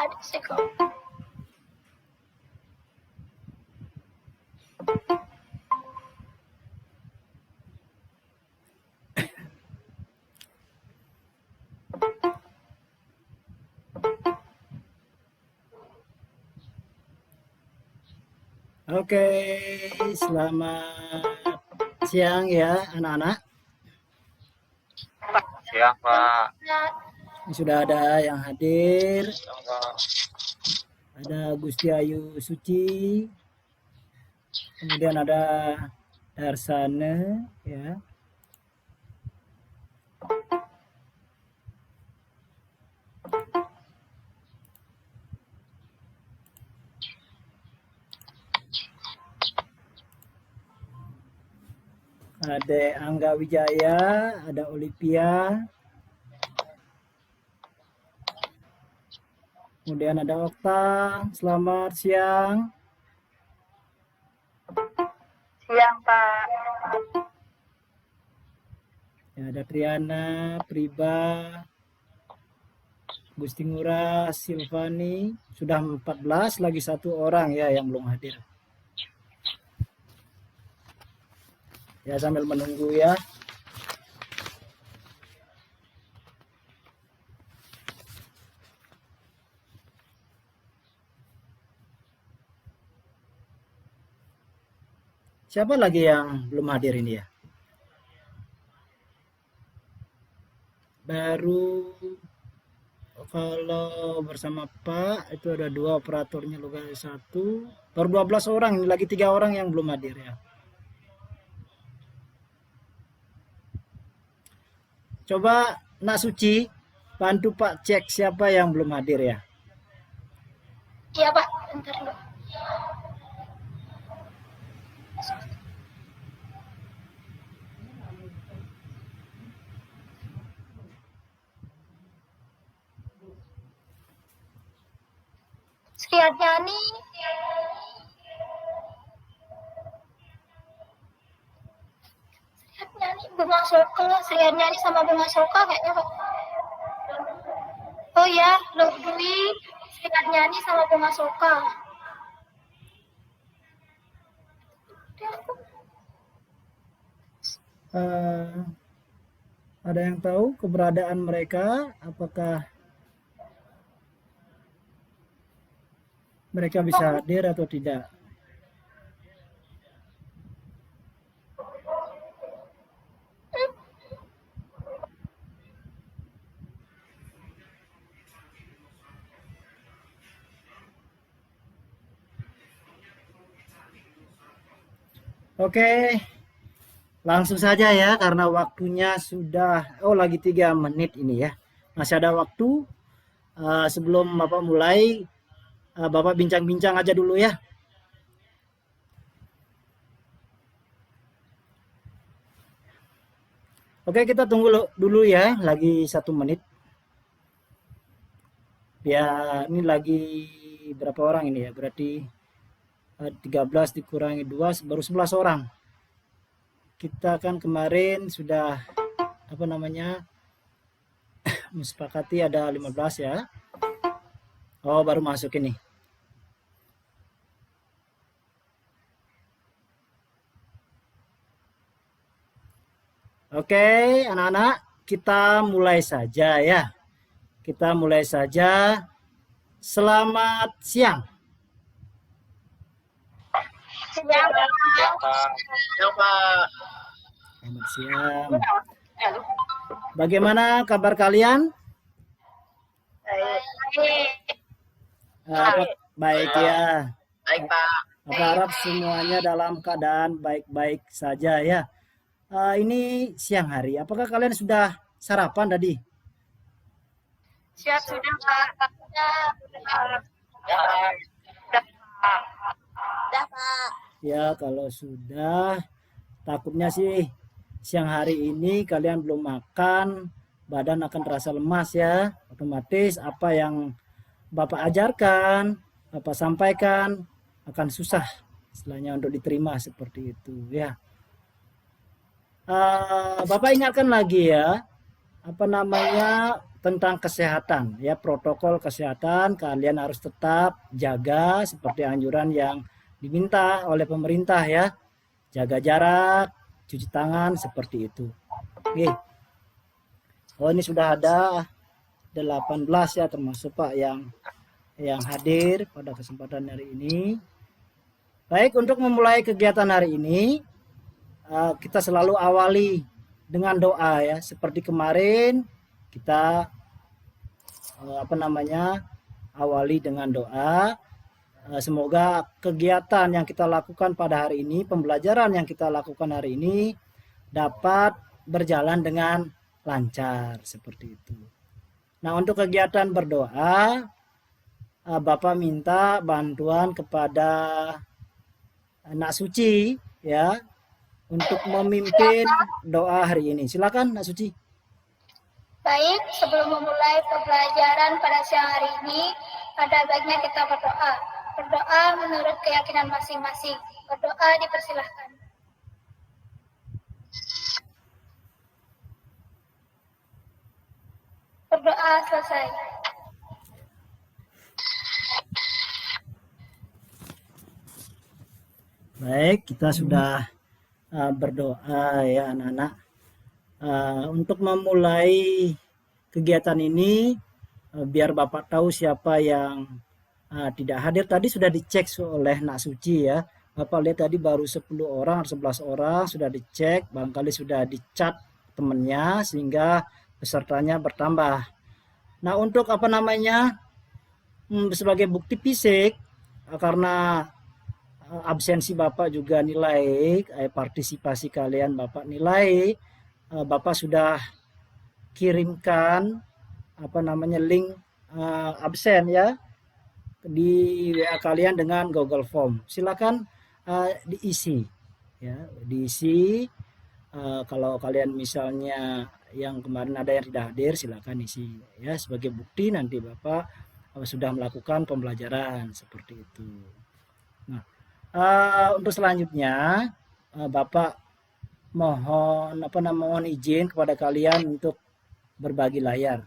ada sih kok. Oke, selamat siang ya anak-anak. Siang, Pak. Sudah ada yang hadir. Siang, Pak. Ada Gusti Ayu Suci. Kemudian ada Darsane ya. Ada Angga Wijaya, ada Olivia. Kemudian ada Okta. Selamat siang. Siang, Pak. Ya, ada Triana, Priba, Gusti Ngurah, Silvani. Sudah 14, lagi satu orang ya yang belum hadir. Ya, sambil menunggu ya. Siapa lagi yang belum hadir ini ya? Baru kalau bersama Pak itu ada 2 operatornya, lokasi 1. Baru 12 orang, ini lagi 3 orang yang belum hadir ya. Coba Nak Suci bantu Pak cek siapa yang belum hadir ya. Iya, Pak. Bentar dulu. Sriadnyani. Sriadnyani, Bunga Soka. Sriadnyani sama Bunga Soka kayaknya, Pak. Oh ya, Lutfi, Sriadnyani sama Bunga Soka. Ada yang tahu keberadaan mereka? Apakah mereka bisa hadir atau tidak? Oke, langsung saja ya karena waktunya sudah lagi 3 menit ini ya. Masih ada waktu. Sebelum Bapak mulai, Bapak bincang-bincang aja dulu ya. Oke, kita tunggu dulu ya, lagi 1 menit. Ya, ini lagi berapa orang ini ya? Berarti 13 dikurangi 2 baru 11 orang. Kita kan kemarin sudah mesepakati ada 15 ya. Oh, baru masuk ini. Oke, anak-anak, kita mulai saja ya. Kita mulai saja. Selamat siang. Siang, Pak. Siang, Pak. Siang, Pak. Selamat siang. Bagaimana kabar kalian? Baik ya. Baik, Pak. Aku harap semuanya dalam keadaan baik-baik saja ya. Ini siang hari. Apakah kalian sudah sarapan tadi? Siap sudah, Pak. Sudah, Pak. Ya, kalau sudah, takutnya sih siang hari ini kalian belum makan, badan akan terasa lemas ya. Otomatis apa yang Bapak ajarkan, Bapak sampaikan akan susah istilahnya untuk diterima seperti itu ya. Bapak ingatkan lagi ya, apa namanya tentang kesehatan ya, protokol kesehatan kalian harus tetap jaga seperti anjuran yang diminta oleh pemerintah ya, jaga jarak, cuci tangan seperti itu. Oke. Oh ini sudah ada 18 ya, termasuk Pak yang hadir pada kesempatan hari ini. Baik, untuk memulai kegiatan hari ini kita selalu awali dengan doa ya, seperti kemarin kita awali dengan doa. Semoga kegiatan yang kita lakukan pada hari ini, pembelajaran yang kita lakukan hari ini dapat berjalan dengan lancar seperti itu. Nah, untuk kegiatan berdoa, Bapak minta bantuan kepada Nak Suci ya untuk memimpin doa hari ini. Silakan Nak Suci. Baik, sebelum memulai pembelajaran pada siang hari ini, ada baiknya kita berdoa. Berdoa menurut keyakinan masing-masing. Berdoa dipersilahkan. Berdoa selesai. Baik, kita sudah berdoa ya anak-anak. Untuk memulai kegiatan ini, biar Bapak tahu siapa yang tidak hadir. Tadi sudah dicek oleh Nak Suci ya. Bapak lihat tadi baru 10 orang, 11 orang sudah dicek, barangkali sudah dicat temannya sehingga pesertanya bertambah. Nah, untuk sebagai bukti fisik, karena absensi Bapak juga nilai, partisipasi kalian Bapak nilai, Bapak sudah kirimkan link absen ya di WA kalian dengan Google Form. Silakan diisi ya, diisi. Kalau kalian misalnya yang kemarin ada yang tidak hadir, silakan isi ya sebagai bukti nanti Bapak sudah melakukan pembelajaran seperti itu. Nah, untuk selanjutnya Bapak mohon izin kepada kalian untuk berbagi layar.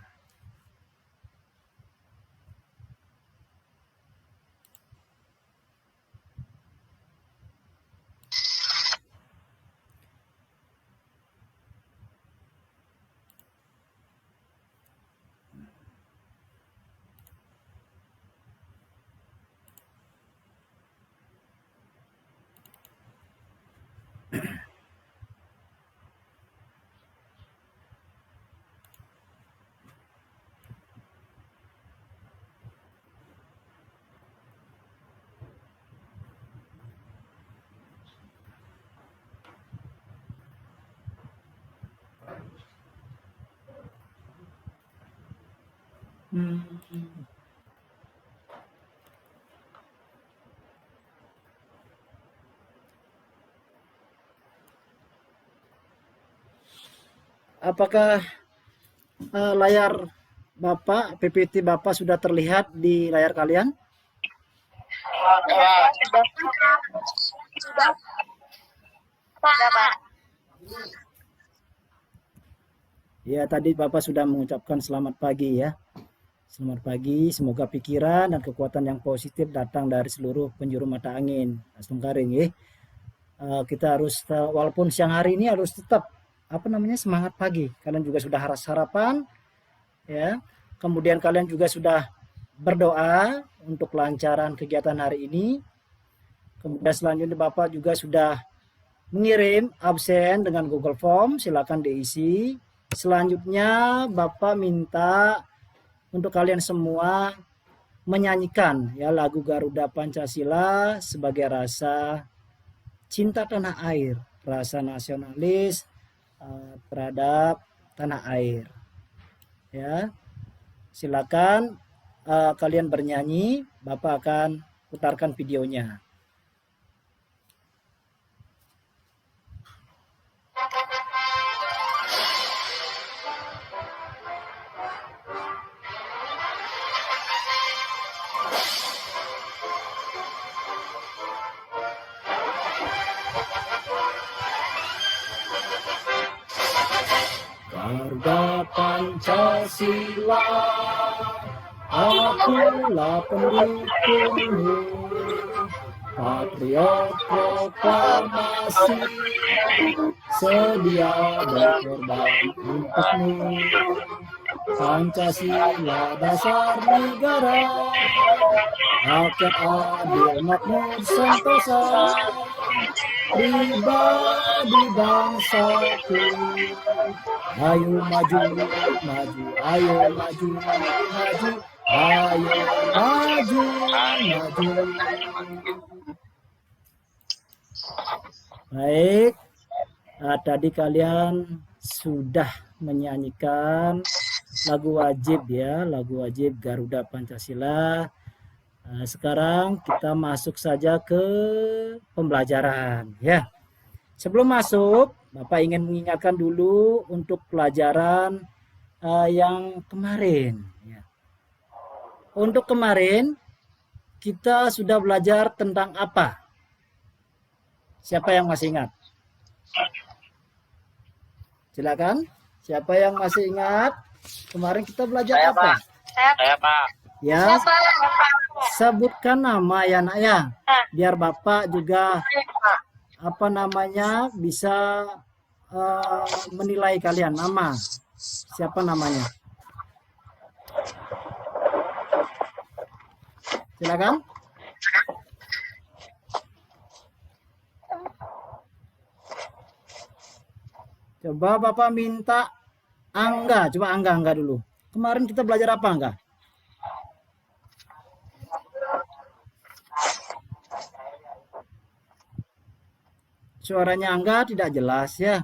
Apakah layar Bapak, PPT Bapak sudah terlihat di layar kalian? Sudah. Pak. Ya, tadi Bapak sudah mengucapkan selamat pagi ya. Selamat pagi, semoga pikiran dan kekuatan yang positif datang dari seluruh penjuru mata angin. Astungkaring ya. Kita harus, walaupun siang hari ini harus tetap semangat pagi. Kalian juga sudah harapan ya. Kemudian kalian juga sudah berdoa untuk kelancaran kegiatan hari ini. Kemudian selanjutnya Bapak juga sudah mengirim absen dengan Google Form, silakan diisi. Selanjutnya Bapak minta untuk kalian semua menyanyikan ya lagu Garuda Pancasila sebagai rasa cinta tanah air, rasa nasionalis terhadap tanah air. Ya, silakan kalian bernyanyi. Bapak akan putarkan videonya. Garuda Pancasila, akulah pendukungmu, patriot proklamasi, sedia berkorban untukmu. Pancasila dasar negara, rakyat adil makmur sentosa, pribadi bangsaku. Ayo maju, maju, ayo maju, maju, ayo maju, maju. Baik, tadi kalian sudah menyanyikan lagu wajib ya, lagu wajib Garuda Pancasila. Sekarang kita masuk saja ke pembelajaran ya. Sebelum masuk, Bapak ingin mengingatkan dulu untuk pelajaran yang kemarin. Ya. Untuk kemarin kita sudah belajar tentang apa? Siapa yang masih ingat? Silakan. Siapa yang masih ingat? Kemarin kita belajar Saya, apa? Pak. Saya, Pak. Ya, sebutkan nama ya nak ya. Biar Bapak juga apa namanya bisa menilai kalian. Nama siapa namanya? Silakan. Coba Bapak minta Angga. Coba Angga dulu. Kemarin kita belajar apa Angga? Suaranya Angga tidak jelas ya.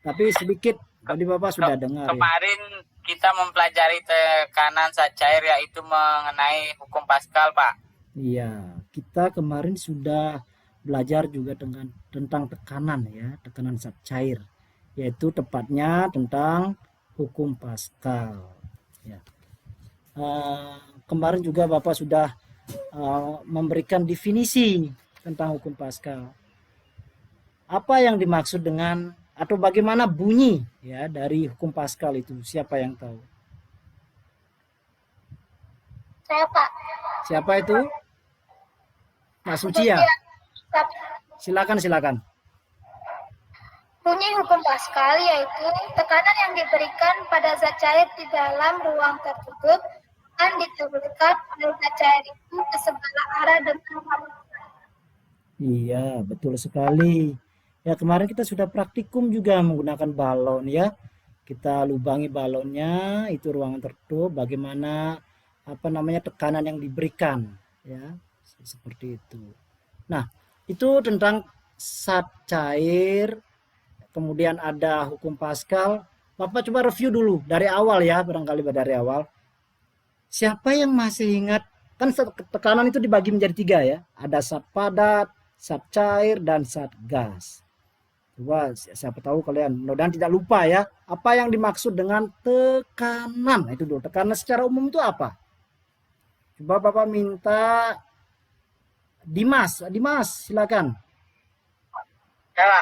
Tapi sedikit. Tadi Bapak sudah dengar ya. Kemarin kita mempelajari tekanan zat cair, yaitu mengenai hukum Pascal, Pak. Iya, kita kemarin sudah belajar juga tentang tekanan ya, tekanan zat cair, yaitu tepatnya tentang hukum Pascal. Ya. Kemarin juga Bapak sudah memberikan definisi tentang hukum Pascal. Apa yang dimaksud dengan atau bagaimana bunyi ya dari hukum Pascal itu? Siapa yang tahu? Saya, Pak. Siapa itu? Mas Suci ya? Silakan. Bunyi hukum Pascal yaitu tekanan yang diberikan pada zat cair di dalam ruang tertutup dan ditimbulkan oleh zat cair itu ke segala arah dengan. Iya, betul sekali. Ya, kemarin kita sudah praktikum juga menggunakan balon ya. Kita lubangi balonnya, itu ruangan tertutup, bagaimana apa namanya tekanan yang diberikan ya. Seperti itu. Nah, itu tentang zat cair, kemudian ada hukum Pascal. Bapak coba review dulu dari awal ya, barangkali dari awal. Siapa yang masih ingat? Kan tekanan itu dibagi menjadi 3 ya. Ada zat padat, zat cair, dan zat gas. Coba siapa tahu kalian, mudah-mudahan tidak lupa ya. Apa yang dimaksud dengan tekanan? Itu dulu. Tekanan secara umum itu apa? Coba Bapak minta Dimas, silakan. Ya,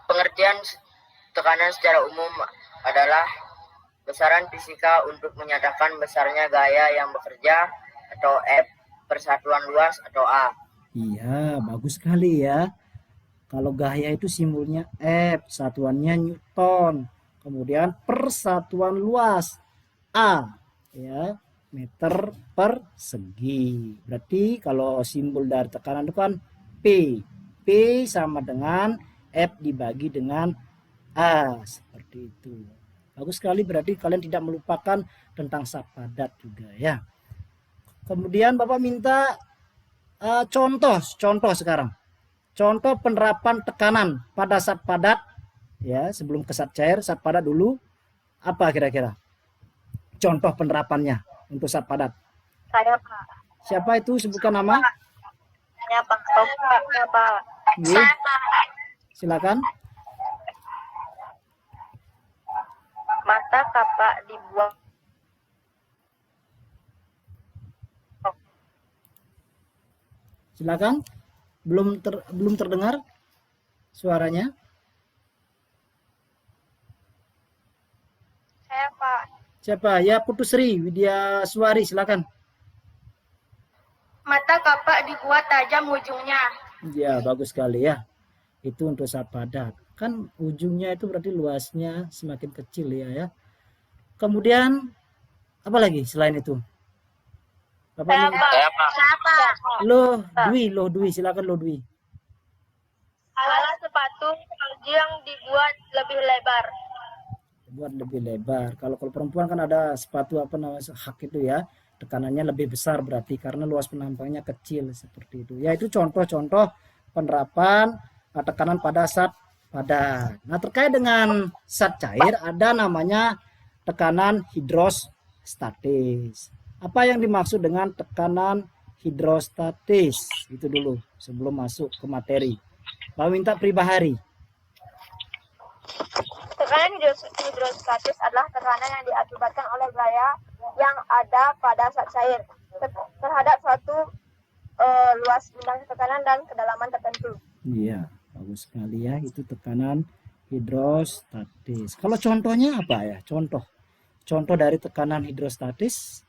pengertian tekanan secara umum adalah besaran fisika untuk menyatakan besarnya gaya yang bekerja atau F per satuan luas atau A. Iya, bagus sekali ya. Kalau gaya itu simbolnya F, satuannya Newton. Kemudian persatuan luas A, ya, meter per segi. Berarti kalau simbol dari tekanan itu kan P. P sama dengan F dibagi dengan A, seperti itu. Bagus sekali, berarti kalian tidak melupakan tentang zat padat juga ya. Kemudian Bapak minta contoh sekarang. Contoh penerapan tekanan pada zat padat ya, sebelum ke zat cair, zat padat dulu. Apa kira-kira contoh penerapannya untuk zat padat? Saya, Pak. Siapa itu? Sebutkan nama. Saya, Pak. Pak. Iya. Silakan. Mata kapak dibuang. Silakan. Belum terdengar suaranya. Pak. Siapa? Ya, Putusri Widya Suwari, silakan. Mata kapak dibuat tajam ujungnya. Ya, bagus sekali ya. Itu untuk zat padat. Kan ujungnya itu berarti luasnya semakin kecil ya. Kemudian apa lagi selain itu? Bapak minta Siapa? Loh Dwi, silakan Loh Dwi. Alas sepatu yang dibuat lebih lebar. Buat lebih lebar. Kalau perempuan kan ada sepatu apa namanya hak itu ya, tekanannya lebih besar berarti karena luas penampangnya kecil seperti itu. Ya itu contoh-contoh penerapan tekanan pada zat padat. Nah terkait dengan zat cair ada namanya tekanan hidrostatis. Apa yang dimaksud dengan tekanan hidrostatis? Itu dulu sebelum masuk ke materi. Mau minta Pribahari. Tekanan hidrostatis adalah tekanan yang diakibatkan oleh gaya yang ada pada zat cair terhadap suatu luas bidang tekanan dan kedalaman tertentu. Iya, bagus sekali ya. Itu tekanan hidrostatis. Kalau contohnya apa ya? Contoh dari tekanan hidrostatis.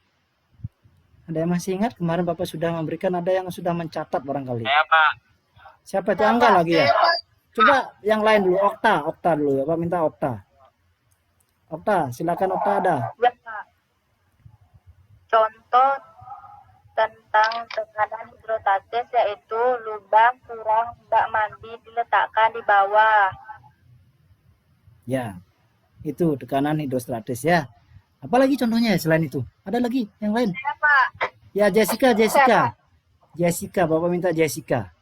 Ada yang masih ingat? Kemarin Bapak sudah memberikan, ada yang sudah mencatat barangkali. Ya, Pak. Siapa itu? Angga lagi ya? Coba yang lain dulu, Okta dulu ya, Pak minta Okta. Okta, silakan Okta ada. Ya, Pak. Contoh tentang tekanan hidrostatis yaitu lubang kurang bak mandi diletakkan di bawah. Ya, itu tekanan hidrostatis ya. Apalagi contohnya selain itu? Ada lagi yang lain? Ya, Pak. Ya, Jessica, Bapak minta Jessica.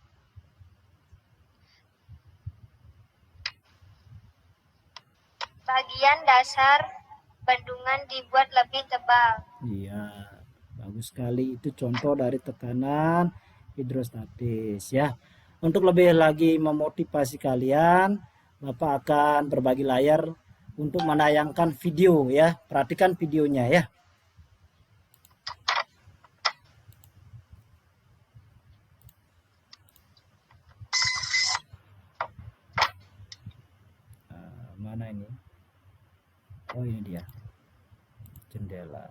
Bagian dasar bendungan dibuat lebih tebal. Iya, bagus sekali. Itu contoh dari tekanan hidrostatis ya. Untuk lebih lagi memotivasi kalian, Bapak akan berbagi layar untuk menayangkan video ya. Perhatikan videonya ya. Mana ini? Oh ini dia. Jendela.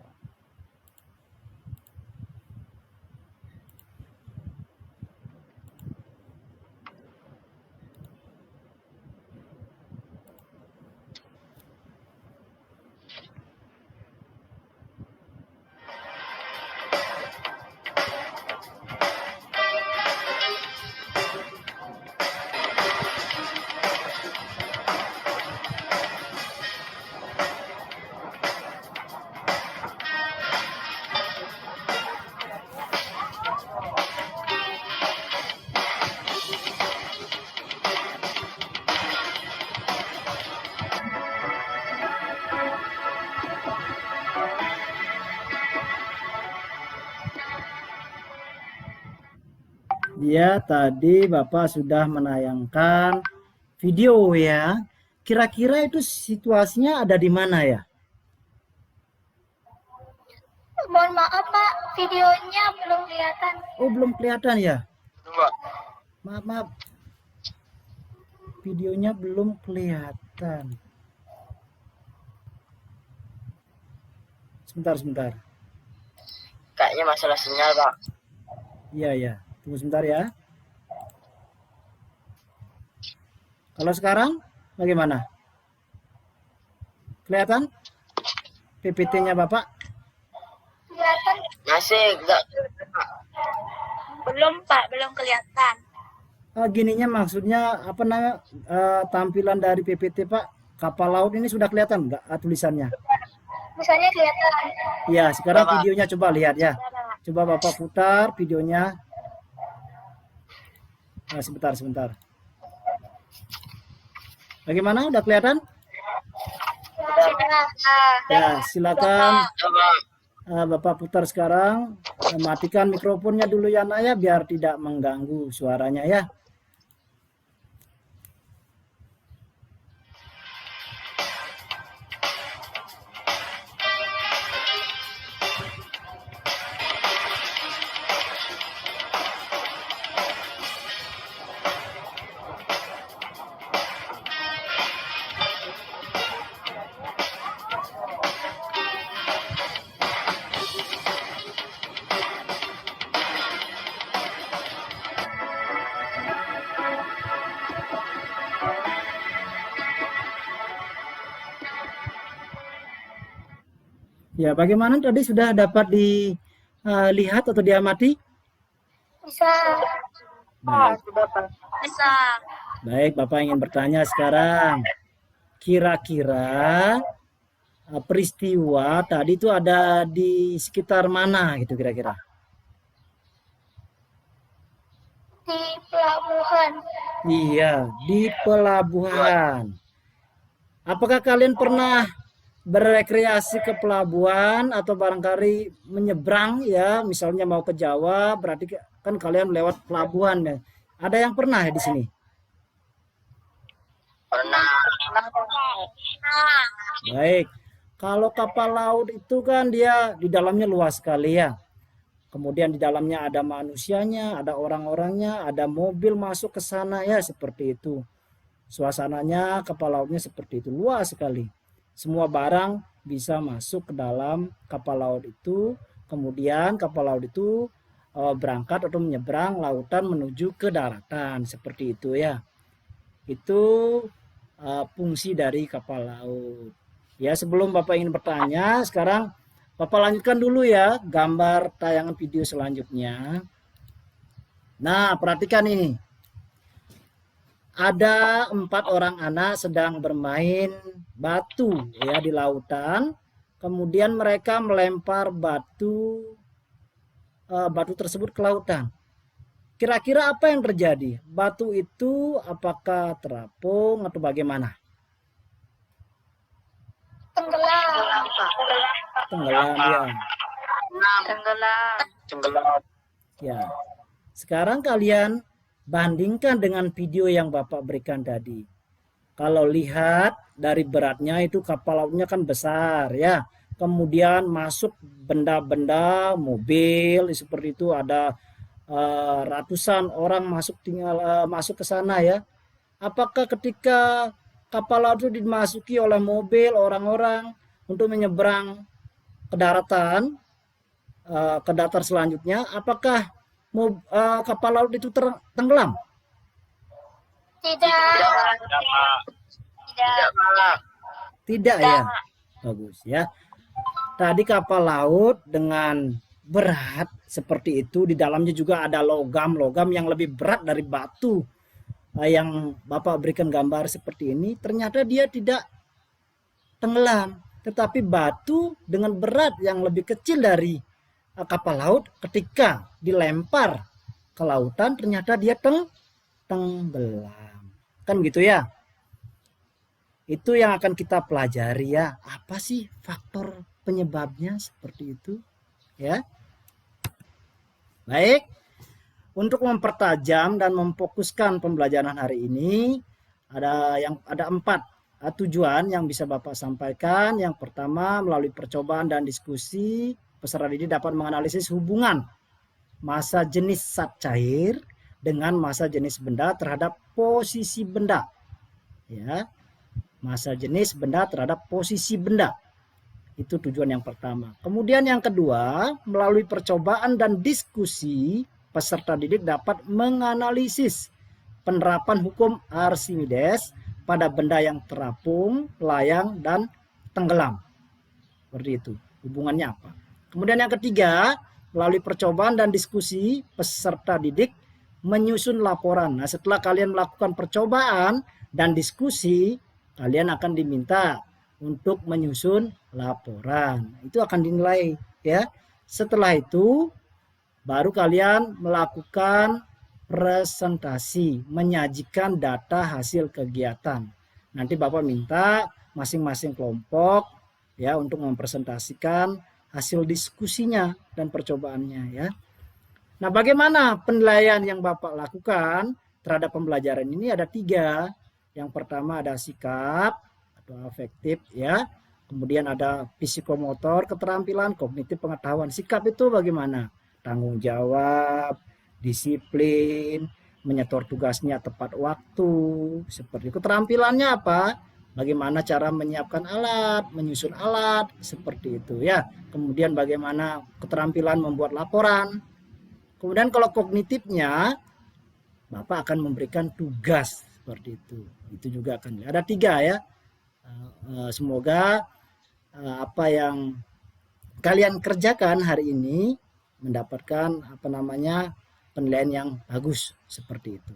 Ya, tadi Bapak sudah menayangkan video ya. Kira-kira itu situasinya ada di mana ya? Mohon maaf Pak, videonya belum kelihatan. Oh, belum kelihatan ya? Coba. Maaf. Videonya belum kelihatan. Sebentar. Kayaknya masalah sinyal, Pak. Iya. Tunggu sebentar ya. Kalau sekarang bagaimana? Kelihatan? PPT-nya Bapak? Kelihatan? Masih enggak. Belum Pak, belum kelihatan. Gininya maksudnya apa namanya tampilan dari PPT Pak? Kapal laut ini sudah kelihatan enggak tulisannya? Misalnya kelihatan. Iya, sekarang Bapak. videonya coba lihat ya. Coba Bapak putar videonya. Nah, sebentar. Bagaimana? Udah kelihatan? Sudah. Ya, silakan Coba. Bapak putar sekarang. Matikan mikrofonnya dulu ya Naya biar tidak mengganggu suaranya ya. Ya, bagaimana tadi sudah dapat dilihat atau diamati? Bisa. Baik. Bisa. Baik, Bapak ingin bertanya sekarang. Kira-kira peristiwa tadi itu ada di sekitar mana gitu kira-kira? Di pelabuhan. Iya, di pelabuhan. Apakah kalian pernah berrekreasi ke pelabuhan atau barangkali menyeberang ya, misalnya mau ke Jawa, berarti kan kalian lewat pelabuhan ya. Ada yang pernah ya di sini? Pernah. Baik. Kalau kapal laut itu kan dia di dalamnya luas sekali ya. Kemudian di dalamnya ada manusianya, ada orang-orangnya, ada mobil masuk ke sana ya seperti itu. Suasananya kapal lautnya seperti itu, luas sekali. Semua barang bisa masuk ke dalam kapal laut itu. Kemudian kapal laut itu berangkat atau menyeberang lautan menuju ke daratan seperti itu ya. Itu fungsi dari kapal laut. Ya, sebelum Bapak ingin bertanya, sekarang Bapak lanjutkan dulu ya gambar tayangan video selanjutnya. Nah, perhatikan ini. Ada 4 orang anak sedang bermain batu ya di lautan. Kemudian mereka melempar batu tersebut ke lautan. Kira-kira apa yang terjadi? Batu itu apakah terapung atau bagaimana? Tenggelam. Tenggelam ya. Tenggelam. Ya. Sekarang kalian bandingkan dengan video yang Bapak berikan tadi. Kalau lihat dari beratnya itu kapal lautnya kan besar ya. Kemudian masuk benda-benda mobil seperti itu, ada ratusan orang masuk ke sana ya. Apakah ketika kapal laut itu dimasuki oleh mobil orang-orang untuk menyeberang ke daratan, ke datar selanjutnya, apakah kapal laut itu tenggelam? Tidak. Tidak ya. Bagus ya. Tadi kapal laut dengan berat seperti itu, di dalamnya juga ada logam-logam yang lebih berat dari batu yang Bapak berikan gambar seperti ini. Ternyata dia tidak tenggelam, tetapi batu dengan berat yang lebih kecil dari kapal laut ketika dilempar ke lautan ternyata dia tenggelam. Kan gitu ya. Itu yang akan kita pelajari ya. Apa sih faktor penyebabnya seperti itu? Ya. Baik. Untuk mempertajam dan memfokuskan pembelajaran hari ini, ada 4 tujuan yang bisa Bapak sampaikan. Yang pertama, melalui percobaan dan diskusi, peserta didik dapat menganalisis hubungan massa jenis zat cair dengan massa jenis benda terhadap posisi benda. Ya. Massa jenis benda terhadap posisi benda. Itu tujuan yang pertama. Kemudian yang kedua, melalui percobaan dan diskusi, peserta didik dapat menganalisis penerapan hukum Archimedes pada benda yang terapung, layang, dan tenggelam. Seperti itu. Hubungannya apa? Kemudian yang ketiga, melalui percobaan dan diskusi, peserta didik menyusun laporan. Nah, setelah kalian melakukan percobaan dan diskusi, kalian akan diminta untuk menyusun laporan. Itu akan dinilai ya. Setelah itu baru kalian melakukan presentasi, menyajikan data hasil kegiatan. Nanti Bapak minta masing-masing kelompok ya untuk mempresentasikan hasil diskusinya dan percobaannya ya. Nah, bagaimana penilaian yang Bapak lakukan terhadap pembelajaran ini? Ada 3. Yang pertama ada sikap atau afektif ya. Kemudian ada psikomotor, keterampilan, kognitif, pengetahuan. Sikap itu bagaimana? Tanggung jawab, disiplin, menyetor tugasnya tepat waktu. Seperti keterampilannya apa? Bagaimana cara menyiapkan alat, menyusun alat, seperti itu ya. Kemudian bagaimana keterampilan membuat laporan. Kemudian kalau kognitifnya, Bapak akan memberikan tugas seperti itu. Itu juga akan ada 3 ya. Semoga apa yang kalian kerjakan hari ini mendapatkan penilaian yang bagus seperti itu.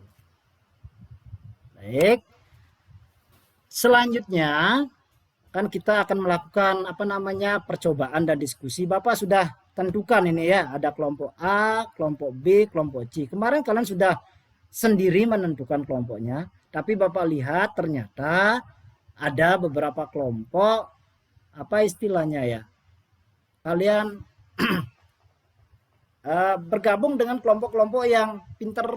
Baik. Selanjutnya kan kita akan melakukan percobaan dan diskusi. Bapak sudah tentukan ini ya, ada kelompok A, kelompok B, kelompok C. Kemarin kalian sudah sendiri menentukan kelompoknya, tapi Bapak lihat ternyata ada beberapa kelompok ya. Kalian bergabung dengan kelompok-kelompok yang pinter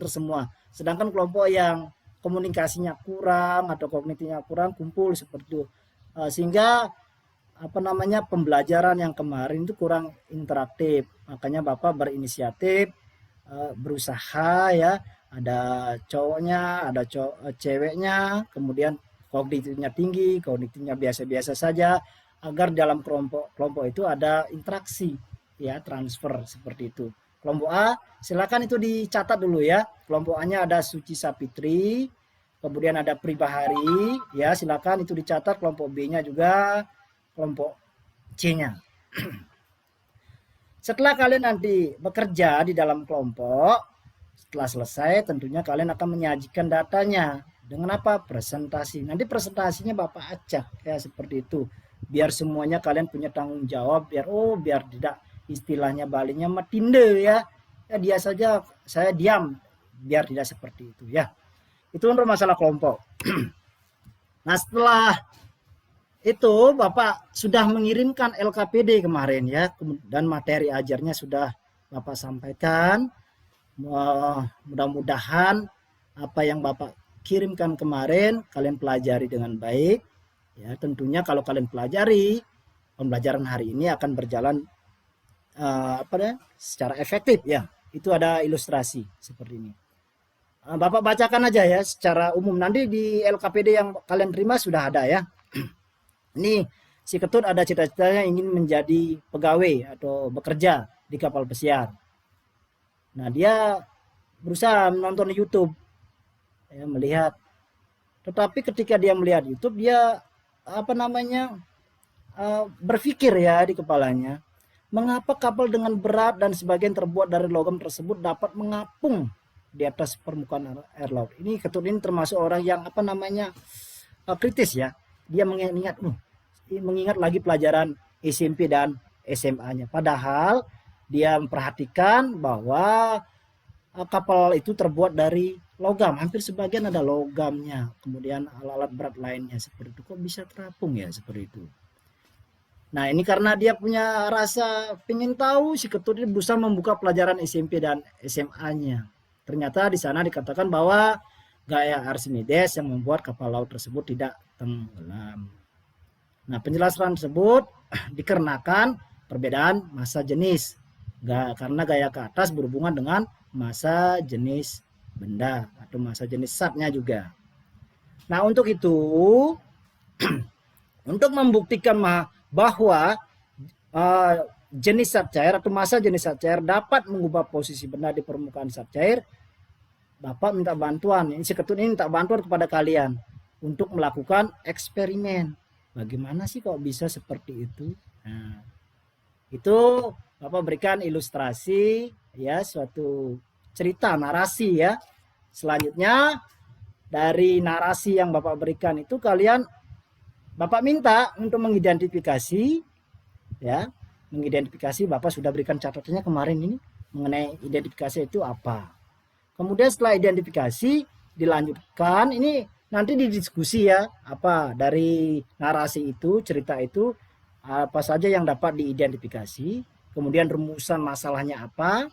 semua. Sedangkan kelompok yang komunikasinya kurang atau kognitifnya kurang kumpul seperti itu. Sehingga pembelajaran yang kemarin itu kurang interaktif. Makanya Bapak berinisiatif berusaha ya, ada cowoknya, ada ceweknya, kemudian kognitifnya tinggi, kognitifnya biasa-biasa saja, agar dalam kelompok itu ada interaksi ya, transfer seperti itu. Kelompok A silakan itu dicatat dulu ya. Kelompok A-nya ada Suci Sapitri, kemudian ada Pribahari ya, silakan itu dicatat. Kelompok B-nya juga, kelompok C-nya. Setelah kalian nanti bekerja di dalam kelompok, setelah selesai tentunya kalian akan menyajikan datanya dengan presentasi. Nanti presentasinya Bapak acak ya, seperti itu. Biar semuanya kalian punya tanggung jawab, biar tidak istilahnya Balinya matinde ya. Ya dia saja, saya diam, biar tidak seperti itu ya. Itu untuk masalah kelompok. Nah, setelah itu Bapak sudah mengirimkan LKPD kemarin ya, dan materi ajarnya sudah Bapak sampaikan. Mudah-mudahan apa yang Bapak kirimkan kemarin kalian pelajari dengan baik ya. Tentunya kalau kalian pelajari, pembelajaran hari ini akan berjalan secara efektif ya. Itu ada ilustrasi seperti ini. Bapak bacakan aja ya secara umum. Nanti di LKPD yang kalian terima sudah ada ya. Ini si Ketut ada cita-citanya ingin menjadi pegawai atau bekerja di kapal pesiar. Nah, dia berusaha menonton YouTube ya, melihat. Tetapi ketika dia melihat YouTube, dia berpikir ya di kepalanya, mengapa kapal dengan berat dan sebagian terbuat dari logam tersebut dapat mengapung di atas permukaan air laut. Ini Ketut ini termasuk orang yang kritis ya. Dia mengingat lagi pelajaran SMP dan SMA-nya. Padahal dia memperhatikan bahwa kapal itu terbuat dari logam, hampir sebagian ada logamnya. Kemudian alat-alat berat lainnya seperti itu. Kok bisa terapung ya seperti itu? Nah, ini karena dia punya rasa ingin tahu, si Ketut ini berusaha membuka pelajaran SMP dan SMA-nya. Ternyata di sana dikatakan bahwa gaya Archimedes yang membuat kapal laut tersebut tidak tenggelam. Nah, penjelasan tersebut dikarenakan perbedaan massa jenis. Karena gaya ke atas berhubungan dengan massa jenis benda atau massa jenis zatnya juga. Nah, untuk itu untuk membuktikan bahwa jenis zat cair atau massa jenis zat cair dapat mengubah posisi benda di permukaan zat cair, Bapak minta bantuan. Ini si Ketut ini minta bantuan kepada kalian untuk melakukan eksperimen. Bagaimana sih kok bisa seperti itu? Nah, itu Bapak berikan ilustrasi ya, suatu cerita narasi ya. Selanjutnya dari narasi yang Bapak berikan itu Bapak minta untuk mengidentifikasi ya, Bapak sudah berikan catatannya kemarin ini mengenai identifikasi itu apa. Kemudian setelah identifikasi dilanjutkan, ini nanti didiskusi ya, dari narasi itu, cerita itu apa saja yang dapat diidentifikasi, kemudian rumusan masalahnya apa,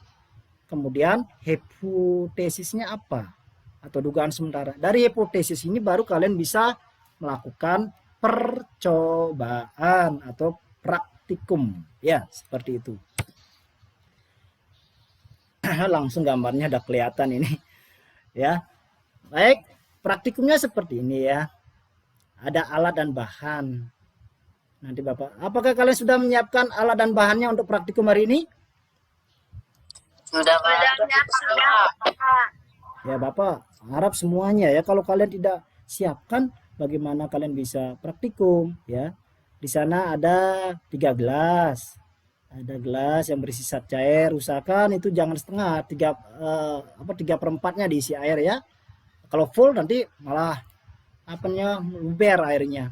kemudian hipotesisnya apa atau dugaan sementara. Dari hipotesis ini baru kalian bisa melakukan percobaan atau praktikum ya, seperti itu. Langsung gambarnya udah kelihatan ini ya. Baik, praktikumnya seperti ini ya. Ada alat dan bahan. Nanti Bapak, apakah kalian sudah menyiapkan alat dan bahannya untuk praktikum hari ini? Sudah, Pak. Ya, Bapak harap semuanya ya. Kalau kalian tidak siapkan, bagaimana kalian bisa praktikum ya? Di sana ada 3 gelas. Ada gelas yang berisi zat cair. Usahakan itu jangan setengah, 3/4-nya diisi air ya. Kalau full nanti malah luber airnya.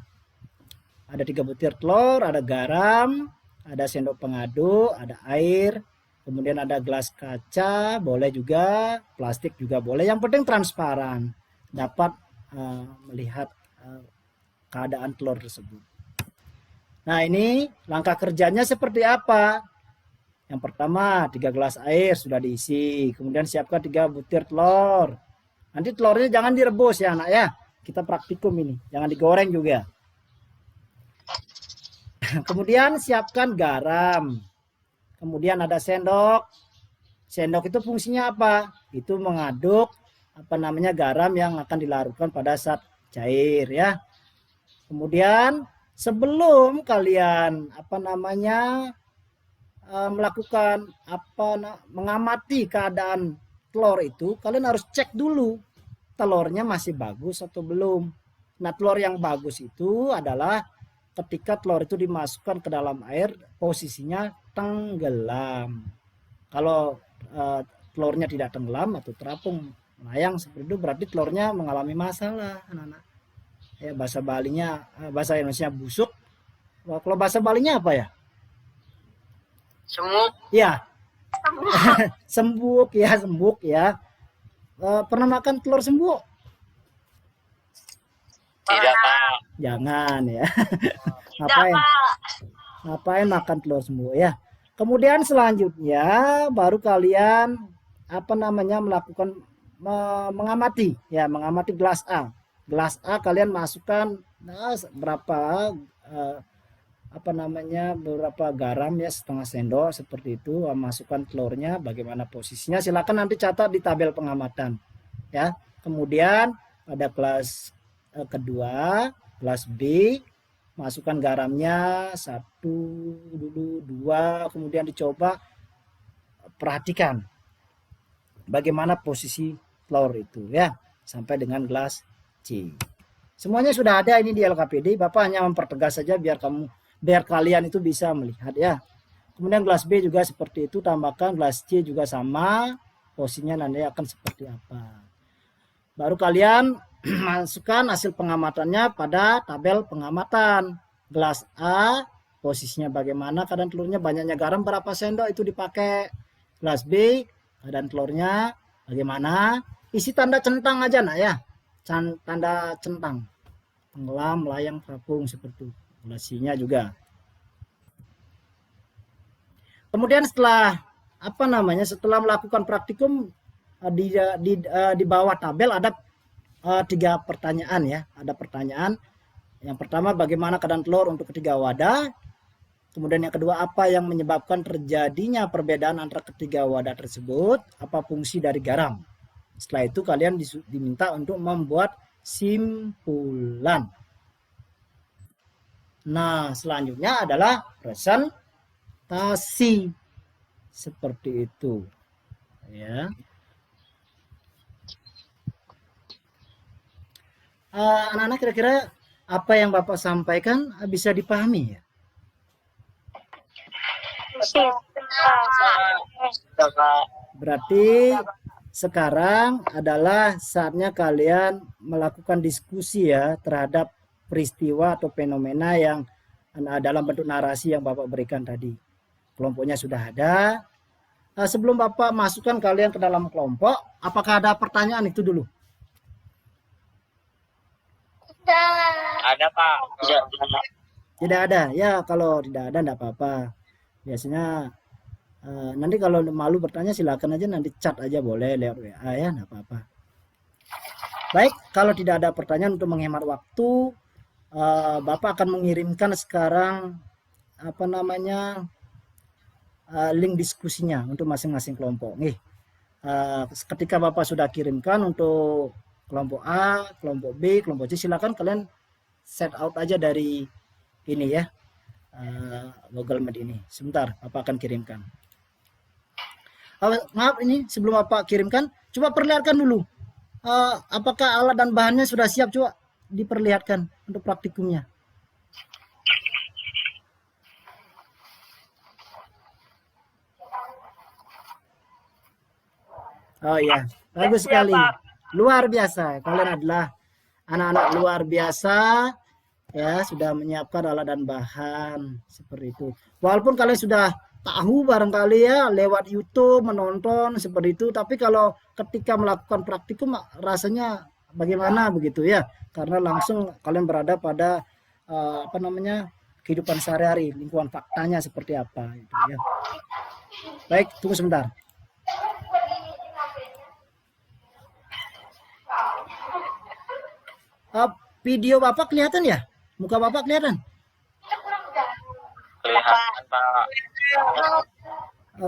Ada 3 butir telur, ada garam, ada sendok pengaduk, ada air, kemudian ada gelas kaca, boleh juga, plastik juga boleh. Yang penting transparan, dapat melihat keadaan telur tersebut. Nah, ini langkah kerjanya seperti apa? Yang pertama, 3 gelas air sudah diisi, kemudian siapkan 3 butir telur. Nanti telurnya jangan direbus ya anak ya, kita praktikum ini, jangan digoreng juga. Kemudian siapkan garam. Kemudian ada sendok. Sendok itu fungsinya apa? Itu mengaduk garam yang akan dilarutkan pada zat cair ya. Kemudian sebelum kalian melakukan mengamati keadaan telur itu, kalian harus cek dulu telurnya masih bagus atau belum. Nah, telur yang bagus itu adalah ketika telur itu dimasukkan ke dalam air, posisinya tenggelam. Kalau telurnya tidak tenggelam atau terapung melayang seperti itu, berarti telurnya mengalami masalah, anak-anak. Ya, bahasa Indonesia busuk. Kalau bahasa Balinya apa ya? Semut. Ya. Sembuk ya. Pernah makan telur sembuk? Tidak, Pak. Jangan ya. Tidak, Pak. Ngapain makan telur sembuk ya. Kemudian selanjutnya baru kalian melakukan mengamati gelas A. Gelas A kalian masukkan beberapa garam ya, setengah sendok seperti itu, masukkan telurnya, bagaimana posisinya silakan nanti catat di tabel pengamatan ya. Kemudian pada kelas kedua, kelas B, masukkan garamnya 1 dulu, 2, kemudian dicoba perhatikan bagaimana posisi telur itu ya, sampai dengan gelas C. Semuanya sudah ada ini di LKPD, Bapak hanya mempertegas saja biar kalian itu bisa melihat ya. Kemudian gelas B juga seperti itu, tambahkan gelas C juga sama, posisinya nanti akan seperti apa. Baru kalian masukkan hasil pengamatannya pada tabel pengamatan. Gelas A posisinya bagaimana, keadaan telurnya, banyaknya garam berapa sendok itu dipakai. Gelas B keadaan telurnya bagaimana, isi tanda centang aja nak ya, tanda centang, tenggelam, melayang, terapung seperti itu. Gelas C-nya juga. Kemudian setelah setelah melakukan praktikum, di bawah tabel ada 3 pertanyaan ya. Ada pertanyaan. Yang pertama, bagaimana keadaan telur untuk ketiga wadah. Kemudian yang kedua, apa yang menyebabkan terjadinya perbedaan antara ketiga wadah tersebut. Apa fungsi dari garam. Setelah itu kalian diminta untuk membuat simpulan. Nah, selanjutnya adalah presentasi. Seperti itu. Ya. Anak-anak kira-kira apa yang Bapak sampaikan bisa dipahami ya? Berarti sekarang adalah saatnya kalian melakukan diskusi ya terhadap peristiwa atau fenomena yang dalam bentuk narasi yang Bapak berikan tadi. Kelompoknya sudah ada. Sebelum Bapak masukkan kalian ke dalam kelompok, apakah ada pertanyaan itu dulu? Ada, Pak. Tidak ada. Ya, kalau tidak ada, tidak apa-apa. Biasanya nanti kalau malu bertanya silakan aja, nanti chat aja boleh lewat WA ya, tidak apa-apa. Baik, kalau tidak ada pertanyaan, untuk menghemat waktu, Bapak akan mengirimkan sekarang link diskusinya untuk masing-masing kelompok. Nih, ketika Bapak sudah kirimkan untuk kelompok A, kelompok B, kelompok C, silakan kalian set out aja dari ini ya, Google Meet ini. Sebentar, Bapak akan kirimkan. Maaf, ini sebelum Bapak kirimkan, coba perlihatkan dulu. Apakah alat dan bahannya sudah siap, coba diperlihatkan untuk praktikumnya. Oh iya, bagus Ya, sekali. Pak. Luar biasa. Kalian adalah anak-anak luar biasa ya, sudah menyiapkan alat dan bahan seperti itu. Walaupun kalian sudah tahu barangkali ya lewat YouTube menonton seperti itu, tapi kalau ketika melakukan praktikum rasanya bagaimana begitu ya? Karena langsung kalian berada pada apa namanya kehidupan sehari-hari, lingkungan faktanya seperti apa itu ya. Baik, tunggu sebentar. Uh, Video Bapak kelihatan ya? Muka Bapak kelihatan? Kelihatan Pak.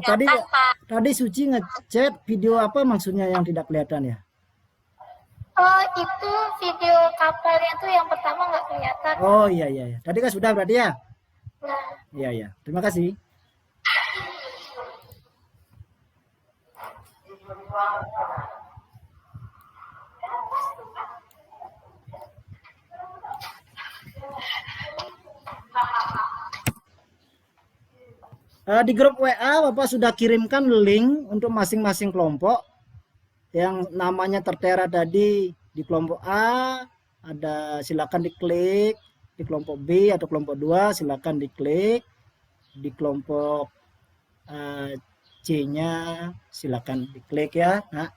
Tadi tadi Suci ngechat video apa maksudnya yang tidak kelihatan ya? Oh, itu video kapalnya tuh yang pertama nggak kelihatan. Oh iya iya iya. Tadi kan sudah berarti ya? Nah, Iya iya. Terima kasih. Di grup WA Bapak sudah kirimkan link untuk masing-masing kelompok yang namanya tertera tadi di kelompok A ada silakan diklik, di kelompok B atau kelompok 2 silakan diklik, di kelompok C-nya silakan diklik ya. Nah,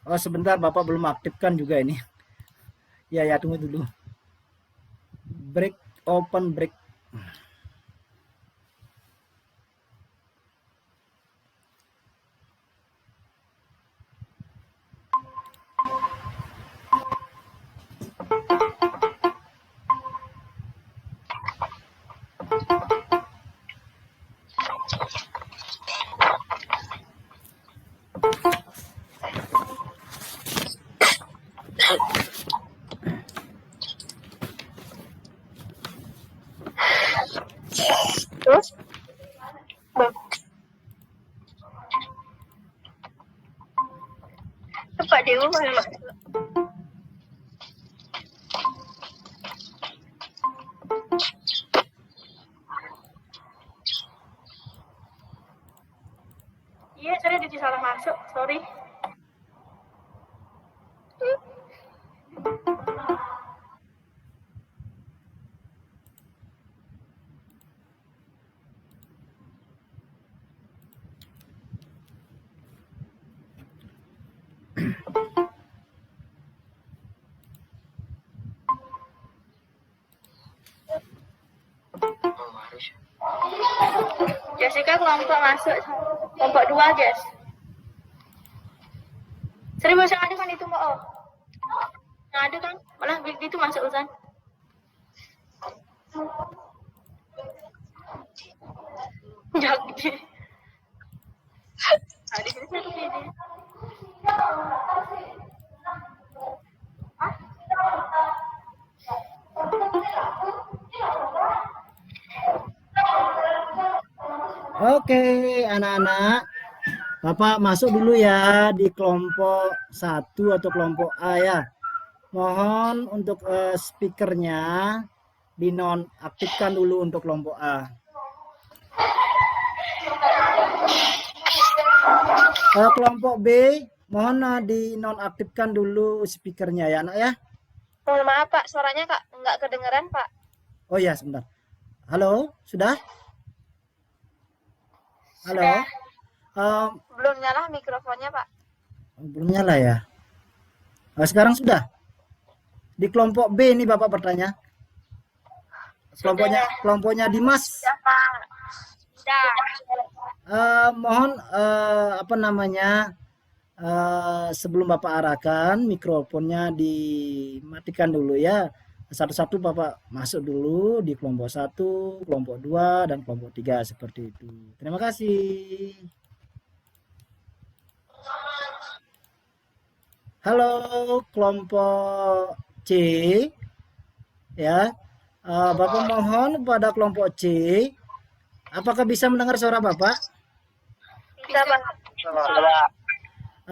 oh sebentar Bapak belum aktifkan juga ini. Ya ya tunggu dulu. Break open break. terus Pak Dewo mana masuk? Iya, saya jadi salah masuk, sorry. Jessica kelompok masuk kelompok 2 guys. Serius yang ada kan itu mbak? Oh, yang ada kan malah itu masuk Uzan. Jadi ada sini satu video. Oke, anak-anak. Bapak masuk dulu ya di kelompok 1 atau kelompok A ya. Mohon untuk speakernya dinonaktifkan dulu untuk kelompok A. Kelompok B, mohon dinonaktifkan dulu speakernya ya, anak ya. Mohon maaf Pak, suaranya Kak nggak kedengeran Pak. Oh ya, sebentar. Halo, sudah? Halo. Belum nyala mikrofonnya Pak. Belum nyala ya. Sekarang sudah. Di kelompok B ini Bapak bertanya. Kelompoknya Dimas. Ya Pak. Sudah. Mohon apa namanya sebelum Bapak arahkan mikrofonnya dimatikan dulu ya. Satu-satu Bapak masuk dulu di kelompok 1, kelompok 2 dan kelompok 3 seperti itu. Terima kasih. Halo kelompok C ya. Bapak mohon pada kelompok C, apakah bisa mendengar suara Bapak? Bisa, Pak.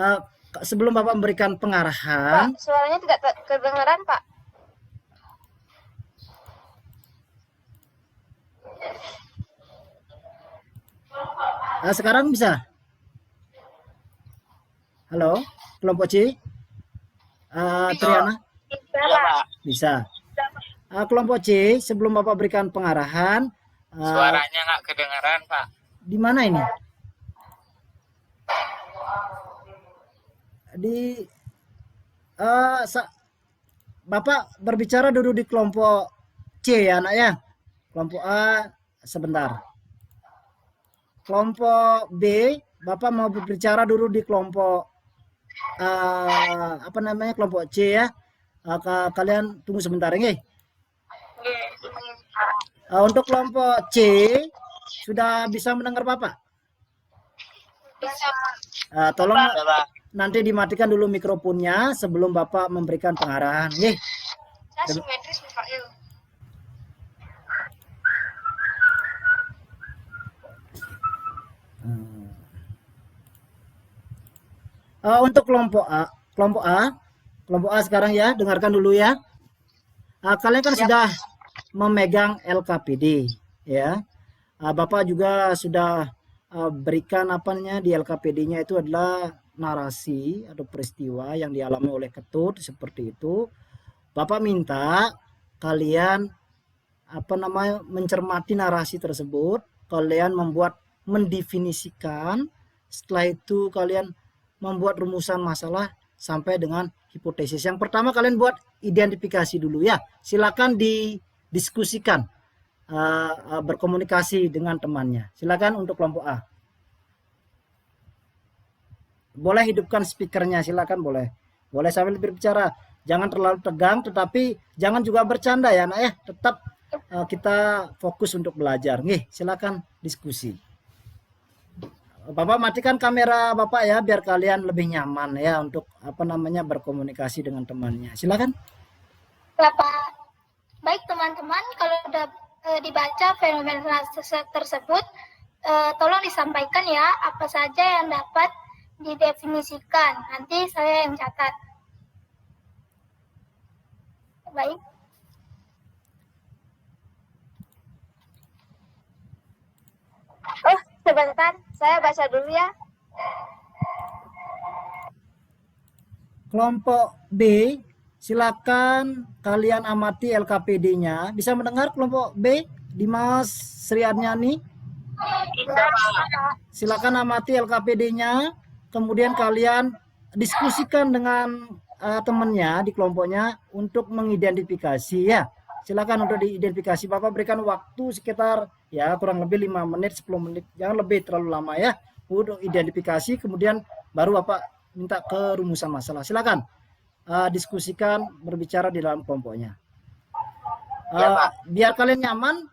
Eh, sebelum Bapak memberikan pengarahan, Suaranya tidak kedengaran, Pak. sekarang bisa? Halo, kelompok C? Triana? Bisa, Iya, Pak. Pak. Bisa. Kelompok C, sebelum Bapak berikan pengarahan, Suaranya nggak kedengaran, Pak. di mana ini? Di Bapak berbicara dulu di kelompok C ya, anak ya. Kelompok A sebentar. Kelompok B, Bapak mau berbicara dulu di kelompok apa namanya, kelompok C ya. Kalian tunggu sebentar ya. Untuk kelompok C sudah bisa mendengar Bapak? Bisa. Tolong Iya, Pak. nanti dimatikan dulu mikrofonnya sebelum Bapak memberikan pengarahan. Nih. Saya simetris, Pak. Yuk. Untuk kelompok A sekarang ya, dengarkan dulu ya. Kalian kan sudah memegang LKPD ya. Bapak juga sudah berikan apanya di LKPD-nya itu adalah narasi atau peristiwa yang dialami oleh Ketut seperti itu. Bapak minta kalian mencermati narasi tersebut, kalian mendefinisikan, setelah itu kalian membuat rumusan masalah sampai dengan hipotesis. Yang pertama kalian buat identifikasi dulu ya. Silakan didiskusikan, berkomunikasi dengan temannya. Silakan untuk kelompok A. Boleh hidupkan speakernya, silakan boleh. Boleh sambil berbicara. Jangan terlalu tegang, tetapi jangan juga bercanda ya, nak ya. Tetap kita fokus untuk belajar. Nih, silakan diskusi. Bapak matikan kamera Bapak ya, biar kalian lebih nyaman ya untuk berkomunikasi dengan temannya. Silakan. Bapak. Baik teman-teman, kalau sudah dibaca fenomena tersebut, tolong disampaikan ya apa saja yang dapat didefinisikan. Nanti saya yang catat. Baik. Oh, sebentar. Saya baca dulu ya. Kelompok B, silakan kalian amati LKPD-nya. Bisa mendengar kelompok B? Dimas Srianyani? Silakan amati LKPD-nya. Kemudian kalian diskusikan dengan temannya di kelompoknya untuk mengidentifikasi ya. Silakan untuk diidentifikasi. Bapak berikan waktu sekitar ya kurang lebih 5 menit, 10 menit. Jangan lebih terlalu lama ya. Untuk identifikasi, kemudian baru Bapak minta ke rumusan masalah. Silakan diskusikan, berbicara di dalam kelompoknya. Biar kalian nyaman,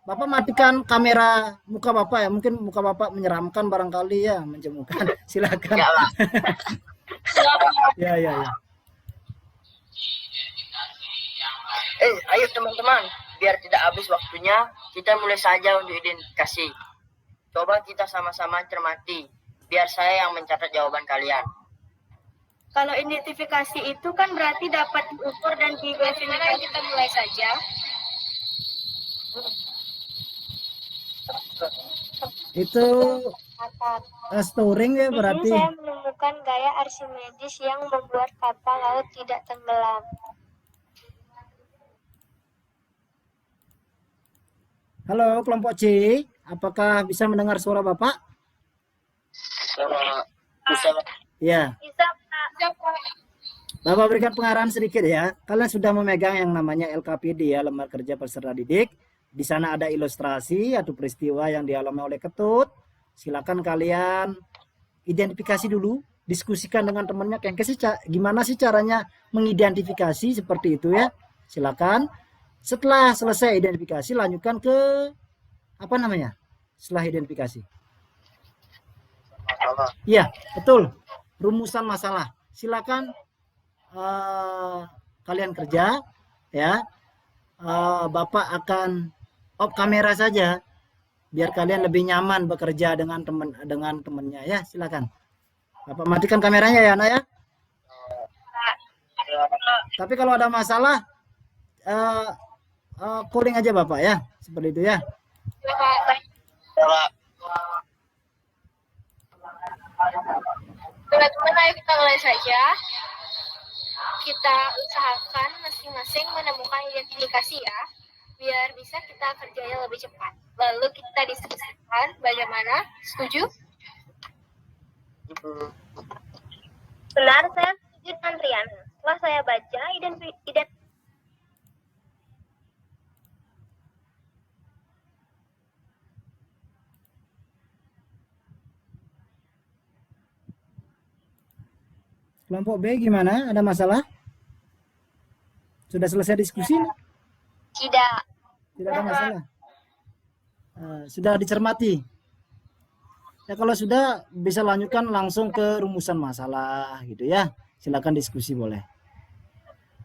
Bapak matikan kamera muka Bapak ya. Mungkin muka Bapak menyeramkan barangkali ya, menjemukan. Silakan. Ya. Ya. Ayo teman-teman, biar tidak habis waktunya, kita mulai saja untuk identifikasi. Coba kita sama-sama cermati, biar saya yang mencatat jawaban kalian. Kalau identifikasi itu kan berarti dapat diukur dan didefinisikan. Kita mulai saja. Itu storing ya berarti. Saya menemukan gaya Archimedes yang membuat kapal laut tidak tenggelam. Halo kelompok C, apakah bisa mendengar suara Bapak? Bisa. Ya. Bisa, Pak. Bapak berikan pengarahan sedikit ya. Kalian sudah memegang yang namanya LKPD ya, Lembar Kerja Peserta Didik. Di sana ada ilustrasi atau peristiwa yang dialami oleh Ketut. Silakan kalian identifikasi dulu, diskusikan dengan temannya. Gimana sih caranya mengidentifikasi seperti itu ya? Silakan. Setelah selesai identifikasi, lanjutkan ke setelah identifikasi. Iya, betul. Rumusan masalah. Silakan kalian kerja ya. Bapak akan off kamera saja. biar kalian lebih nyaman bekerja dengan temannya ya. Silakan. Bapak matikan kameranya ya, Nak ya. Tapi kalau ada masalah eh calling aja Bapak ya. Seperti itu ya. Teman-teman, ayo kita mulai saja. Kita usahakan masing-masing menemukan identifikasi ya, biar bisa kita kerjanya lebih cepat. Lalu kita diskusikan bagaimana. Setuju? Benar, saya setuju dengan Rian. Setelah saya baca Kelompok B gimana? Ada masalah? Sudah selesai diskusi? tidak. Tidak ada masalah. Sudah dicermati. Ya kalau sudah bisa lanjutkan langsung ke rumusan masalah gitu ya. Silakan diskusi boleh.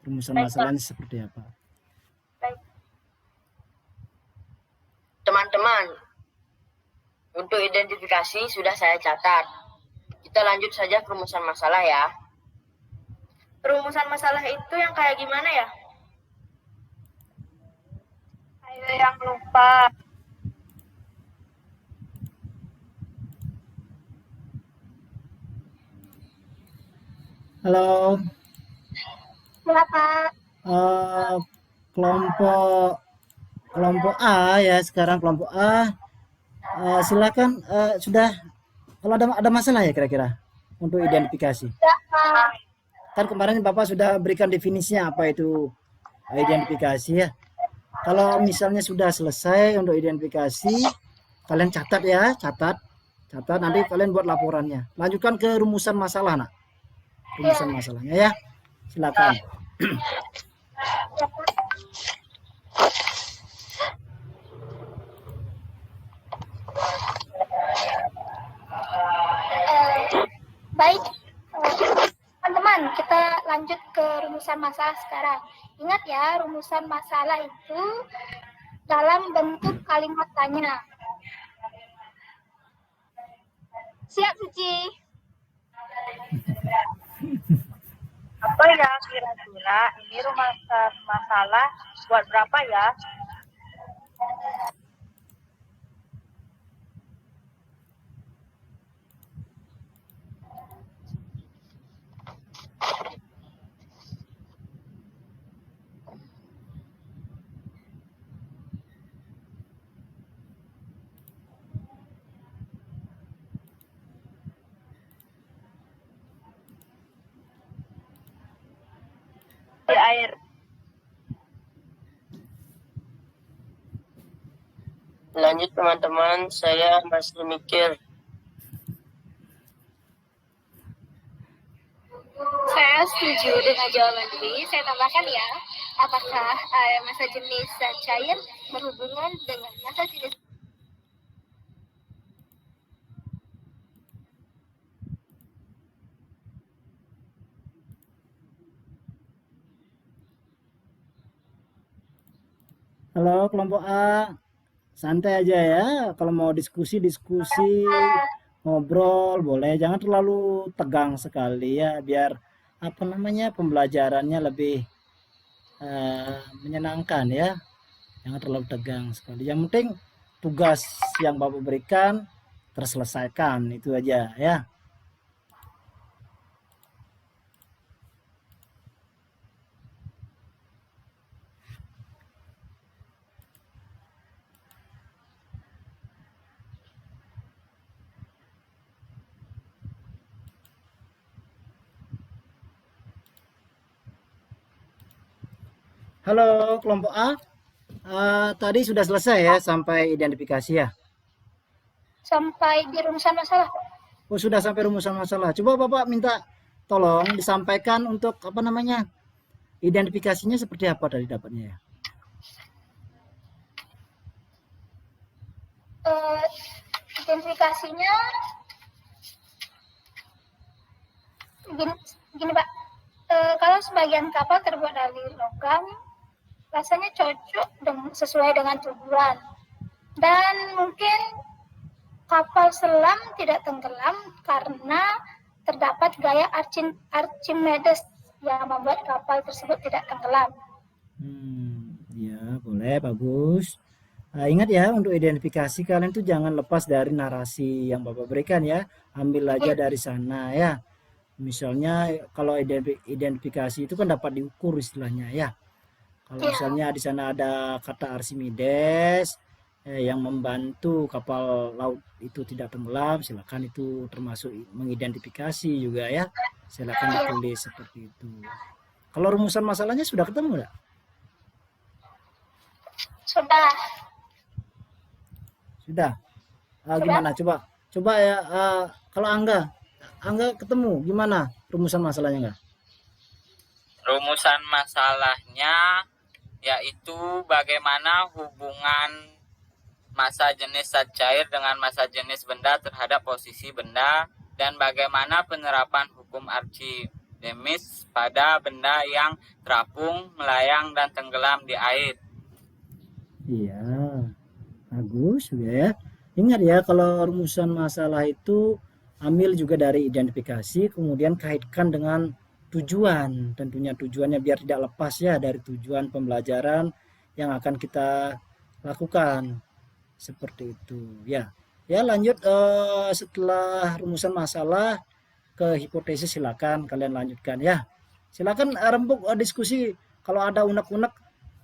Rumusan masalahnya seperti apa? Teman-teman, untuk identifikasi sudah saya catat. Kita lanjut saja ke rumusan masalah ya. Rumusan masalah itu yang kayak gimana ya? Ayo yang lupa. Halo. Berapa? Kelompok A ya, sekarang kelompok A. Silakan sudah, kalau ada masalah ya kira-kira untuk identifikasi. Kan kemarin Bapak sudah berikan definisinya apa itu identifikasi ya. Kalau misalnya sudah selesai untuk identifikasi, kalian catat ya, catat nanti kalian buat laporannya. Lanjutkan ke rumusan masalah, Nak. Rumusan masalahnya ya. Silakan. Baik, teman-teman, kita lanjut ke rumusan masalah sekarang. Ingat ya, rumusan masalah itu dalam bentuk kalimat tanya. Siap, Suci. Apa ya kira-kira ini rumusan masalah buat berapa ya? Di air. Lanjut teman-teman, saya masih mikir. Saya setuju dengan jawaban ini. Saya tambahkan ya, apakah massa jenis zat cair berhubungan dengan massa jenis Halo kelompok A, santai aja ya. Kalau mau diskusi ngobrol boleh, jangan terlalu tegang sekali ya, biar apa namanya pembelajarannya lebih menyenangkan ya. Jangan terlalu tegang sekali. Yang penting tugas yang Bapak berikan terselesaikan, itu aja ya. Halo kelompok A, tadi sudah selesai ya sampai identifikasi ya? sampai di rumusan masalah. Oh sudah sampai rumusan masalah. Coba Bapak minta tolong disampaikan untuk apa namanya identifikasinya seperti apa tadi dapatnya ya? Identifikasinya gini Pak, kalau sebagian kapal terbuat dari logam, rasanya cocok sesuai dengan tujuan. Dan mungkin kapal selam tidak tenggelam karena terdapat gaya Archimedes yang membuat kapal tersebut tidak tenggelam. Ya boleh, bagus. Ingat ya, untuk identifikasi kalian tuh jangan lepas dari narasi yang Bapak berikan ya. Ambil aja dari sana ya. Misalnya kalau identifikasi itu kan dapat diukur istilahnya ya. Kalau misalnya di sana ada kata Archimedes yang membantu kapal laut itu tidak tenggelam, silakan itu termasuk mengidentifikasi juga ya. Silakan ditulis seperti itu. Kalau rumusan masalahnya sudah ketemu enggak? Sudah. Sudah. Gimana coba ya, kalau Angga ketemu gimana rumusan masalahnya enggak? Rumusan masalahnya yaitu bagaimana hubungan massa jenis zat cair dengan massa jenis benda terhadap posisi benda, dan bagaimana penerapan hukum Archimedes pada benda yang terapung, melayang, dan tenggelam di air. Iya, bagus ya. Ingat ya, kalau rumusan masalah itu ambil juga dari identifikasi, kemudian kaitkan dengan tujuan. Tentunya tujuannya biar tidak lepas ya dari tujuan pembelajaran yang akan kita lakukan. Seperti itu ya. Ya lanjut, setelah rumusan masalah ke hipotesis, silakan kalian lanjutkan ya. Silakan rembuk diskusi. Kalau ada unek-unek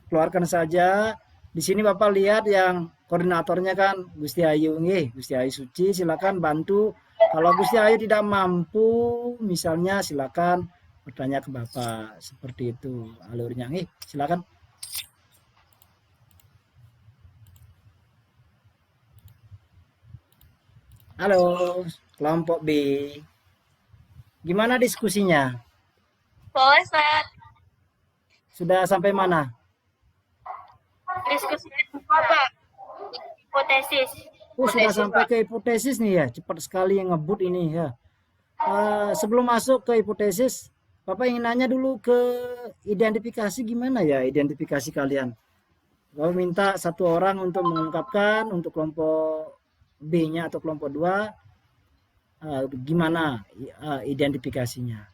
keluarkan saja. Di sini Bapak lihat yang koordinatornya kan Gusti Ayu nih, Gusti Ayu Suci, silakan bantu. Kalau Gusti Ayu tidak mampu misalnya, silakan bertanya ke Bapak. Seperti itu alurnya nih. Silakan. Halo, kelompok B. Gimana diskusinya? Boleh, Ustaz. Sudah sampai mana? Diskusi apa? Hipotesis. Sudah sampai ke hipotesis nih ya. Cepat sekali yang ngebut ini ya. Sebelum masuk ke hipotesis, Bapak ingin nanya dulu ke identifikasi, gimana ya identifikasi kalian? Bapak minta satu orang untuk mengungkapkan untuk kelompok B-nya atau kelompok 2, gimana identifikasinya.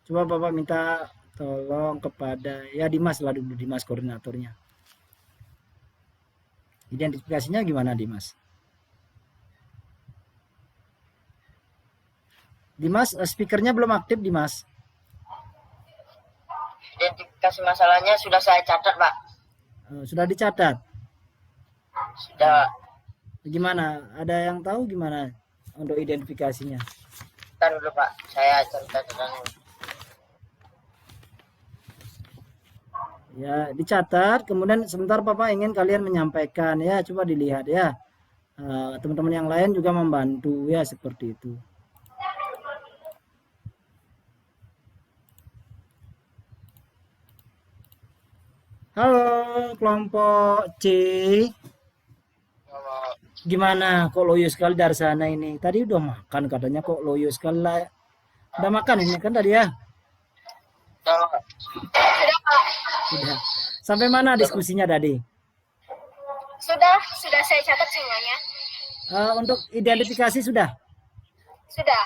Coba Bapak minta tolong kepada ya Dimas lah dulu, Dimas koordinatornya. Identifikasinya gimana Dimas? Dimas, speakernya belum aktif Dimas. Identifikasi masalahnya sudah saya catat, Pak. Sudah dicatat? Sudah. Gimana? Ada yang tahu gimana untuk identifikasinya? Bentar dulu, Pak. Saya catat dulu. Ya, dicatat. Kemudian sebentar Bapak ingin kalian menyampaikan ya. Coba dilihat ya. Teman-teman yang lain juga membantu ya, seperti itu. Halo, kelompok C. Gimana? Kok loyo sekali dari sana ini? Tadi udah makan katanya, kok loyo sekali lah. Udah makan ini kan tadi ya? Sudah, Pak. Sudah. Sampai mana diskusinya tadi? Sudah saya catat semuanya. Untuk identifikasi sudah? Sudah.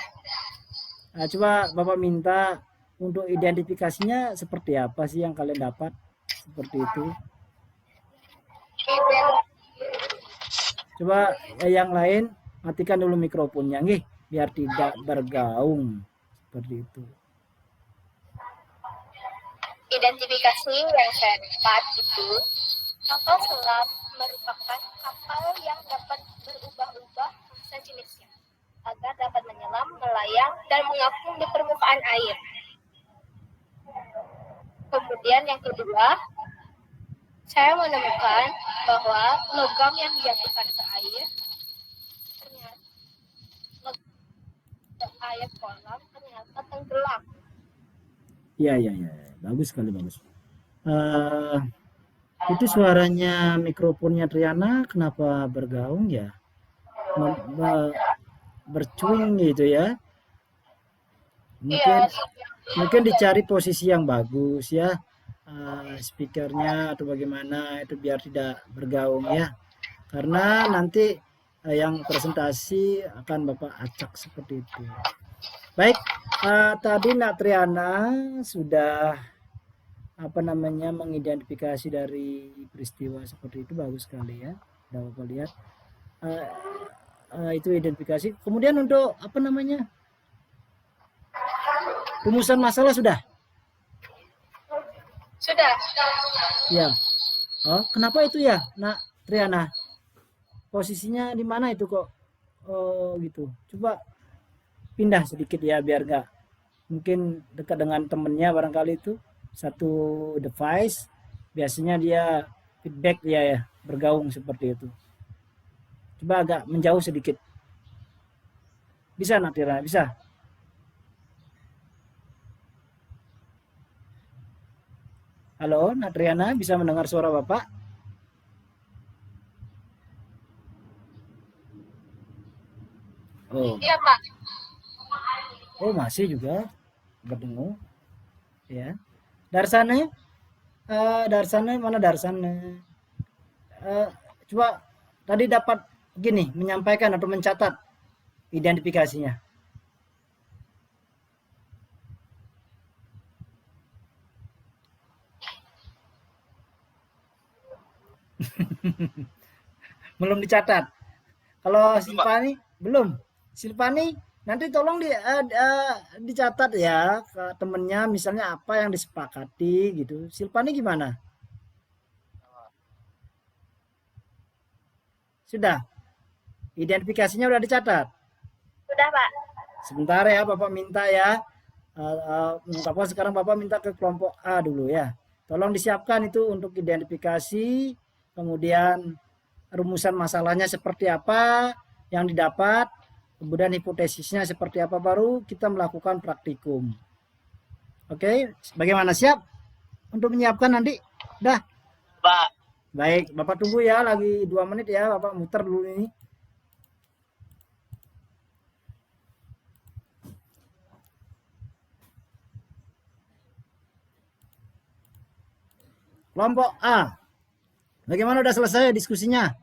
Coba Bapak minta untuk identifikasinya seperti apa sih yang kalian dapat? Seperti itu. Coba yang lain matikan dulu mikrofonnya nih, biar tidak bergaung. Seperti itu. Identifikasi yang saya dapat itu, kapal selam merupakan kapal yang dapat berubah-ubah massa jenisnya agar dapat menyelam, melayang, dan mengapung di permukaan air. Kemudian yang kedua, saya menemukan bahwa logam yang dijatuhkan ke air, ternyata air kolam ternyata tenggelam. Iya. Bagus sekali, bagus. Itu suaranya mikrofonnya Triana kenapa bergaung ya? Bercuing gitu ya. Mungkin dicari posisi yang bagus ya. Speakernya atau bagaimana itu biar tidak bergaung ya. Karena nanti yang presentasi akan Bapak acak seperti itu. Baik, tadi Nak Triana sudah mengidentifikasi dari peristiwa seperti itu, bagus sekali ya. Sudah Bapak lihat. Itu identifikasi. Kemudian untuk rumusan masalah sudah? Sudah. Ya. Oh, kenapa itu ya, Nak Triana? Posisinya di mana itu kok? Oh, gitu. Coba pindah sedikit ya biar nggak mungkin dekat dengan temennya barangkali itu satu device. Biasanya dia feedback dia ya bergaung seperti itu. Coba agak menjauh sedikit. Bisa Nak Triana? Bisa? Halo, Nak Triana, bisa mendengar suara Bapak? Oh, Iya, Pak. oh masih juga berdengung, ya. Darsana, Darsana mana Darsana? Coba tadi dapat gini menyampaikan atau mencatat identifikasinya. Belum dicatat. Kalau Silvani belum. Silvani nanti tolong dicatat ya ke temennya, misalnya apa yang disepakati gitu. Silvani gimana? Sudah? Identifikasinya udah dicatat? Sudah, Pak. Sebentar ya, Bapak minta ya. Mengungkapkan sekarang Bapak minta ke kelompok A dulu ya. Tolong disiapkan itu untuk identifikasi, kemudian rumusan masalahnya seperti apa yang didapat, kemudian hipotesisnya seperti apa, baru kita melakukan praktikum. Oke, bagaimana, siap untuk menyiapkan nanti? Dah? Pak. Baik, Bapak tunggu ya, lagi 2 menit ya, Bapak muter dulu ini. Kelompok A, bagaimana, udah selesai diskusinya?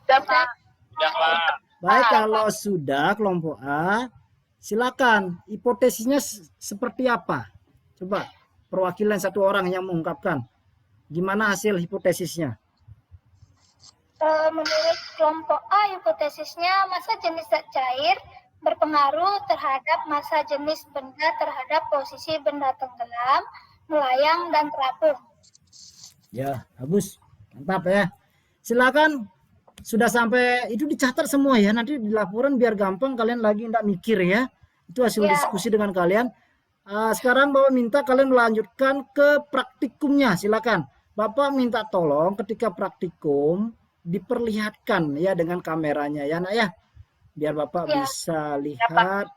Sudah, Pak. Sudah, Pak. Baik, kalau sudah kelompok A, silakan hipotesisnya seperti apa? Coba perwakilan satu orang yang mengungkapkan gimana hasil hipotesisnya. Menurut kelompok A, hipotesisnya massa jenis zat cair berpengaruh terhadap massa jenis benda terhadap posisi benda tenggelam, melayang, dan terapung. Ya, bagus. Mantap ya. Silakan, sudah sampai itu dicatat semua ya. Nanti di laporan biar gampang, kalian lagi enggak mikir ya. Itu hasil diskusi dengan kalian. Sekarang Bapak minta kalian melanjutkan ke praktikumnya. Silakan. Bapak minta tolong ketika praktikum diperlihatkan ya dengan kameranya ya, Nak ya. Biar Bapak bisa lihat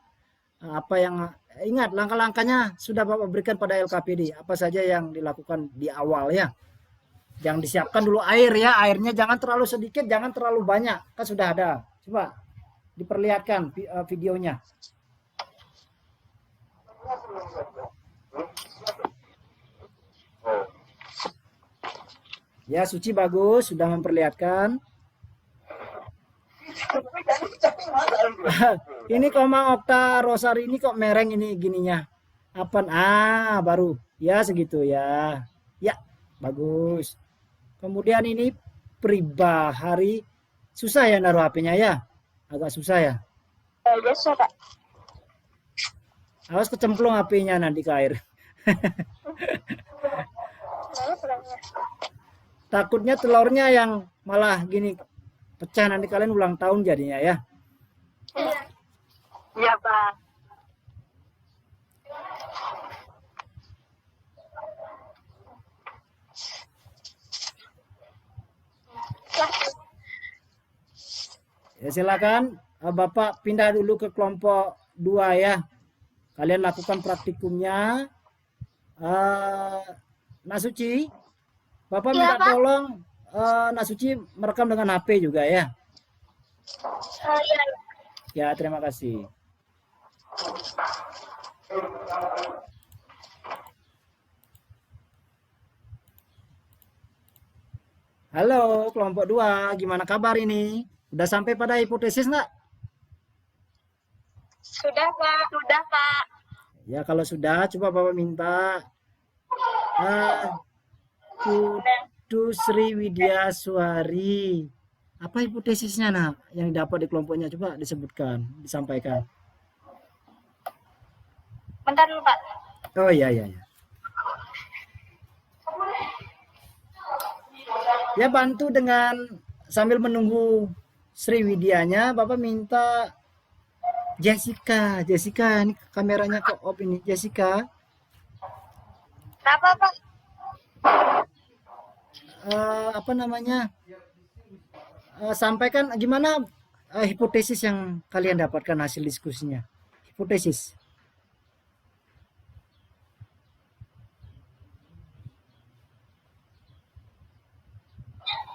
apa yang, ingat langkah-langkahnya sudah Bapak berikan pada LKPD. Apa saja yang dilakukan di awal ya. Yang disiapkan dulu air ya, airnya jangan terlalu sedikit, jangan terlalu banyak, kan sudah ada. Coba diperlihatkan videonya. Ya, Suci bagus, sudah memperlihatkan. Ini Komang Okta Rosari ini kok mereng ini gininya. Apa? Baru. Ya segitu ya. Ya, bagus. Kemudian ini Pribahari, susah ya naruh HP-nya ya? Agak susah ya? Biasa, Pak. Awas kecemplung HP-nya nanti ke air. Takutnya telurnya yang malah gini pecah, nanti kalian ulang tahun jadinya ya. Iya, Pak. Ya silakan Bapak pindah dulu ke kelompok 2 ya. Kalian lakukan praktikumnya. Nasuci, Bapak minta tolong Nasuci merekam dengan HP juga ya. Ya, terima kasih. Halo, kelompok 2, gimana kabar ini? Udah sampai pada hipotesis nggak? Sudah, Pak. Sudah, Pak. Ya, kalau sudah, coba Bapak minta Putu Sri Widya Suari. Apa hipotesisnya, nak? Yang dapat di kelompoknya, coba disebutkan, disampaikan. Bentar dulu, Pak. Oh iya. Ya, bantu dengan sambil menunggu Sri Widyanya, Bapak minta Jessica, ini kameranya ke off ini, Jessica. Kenapa, Pak? Apa namanya? Sampaikan gimana hipotesis yang kalian dapatkan hasil diskusinya. Hipotesis.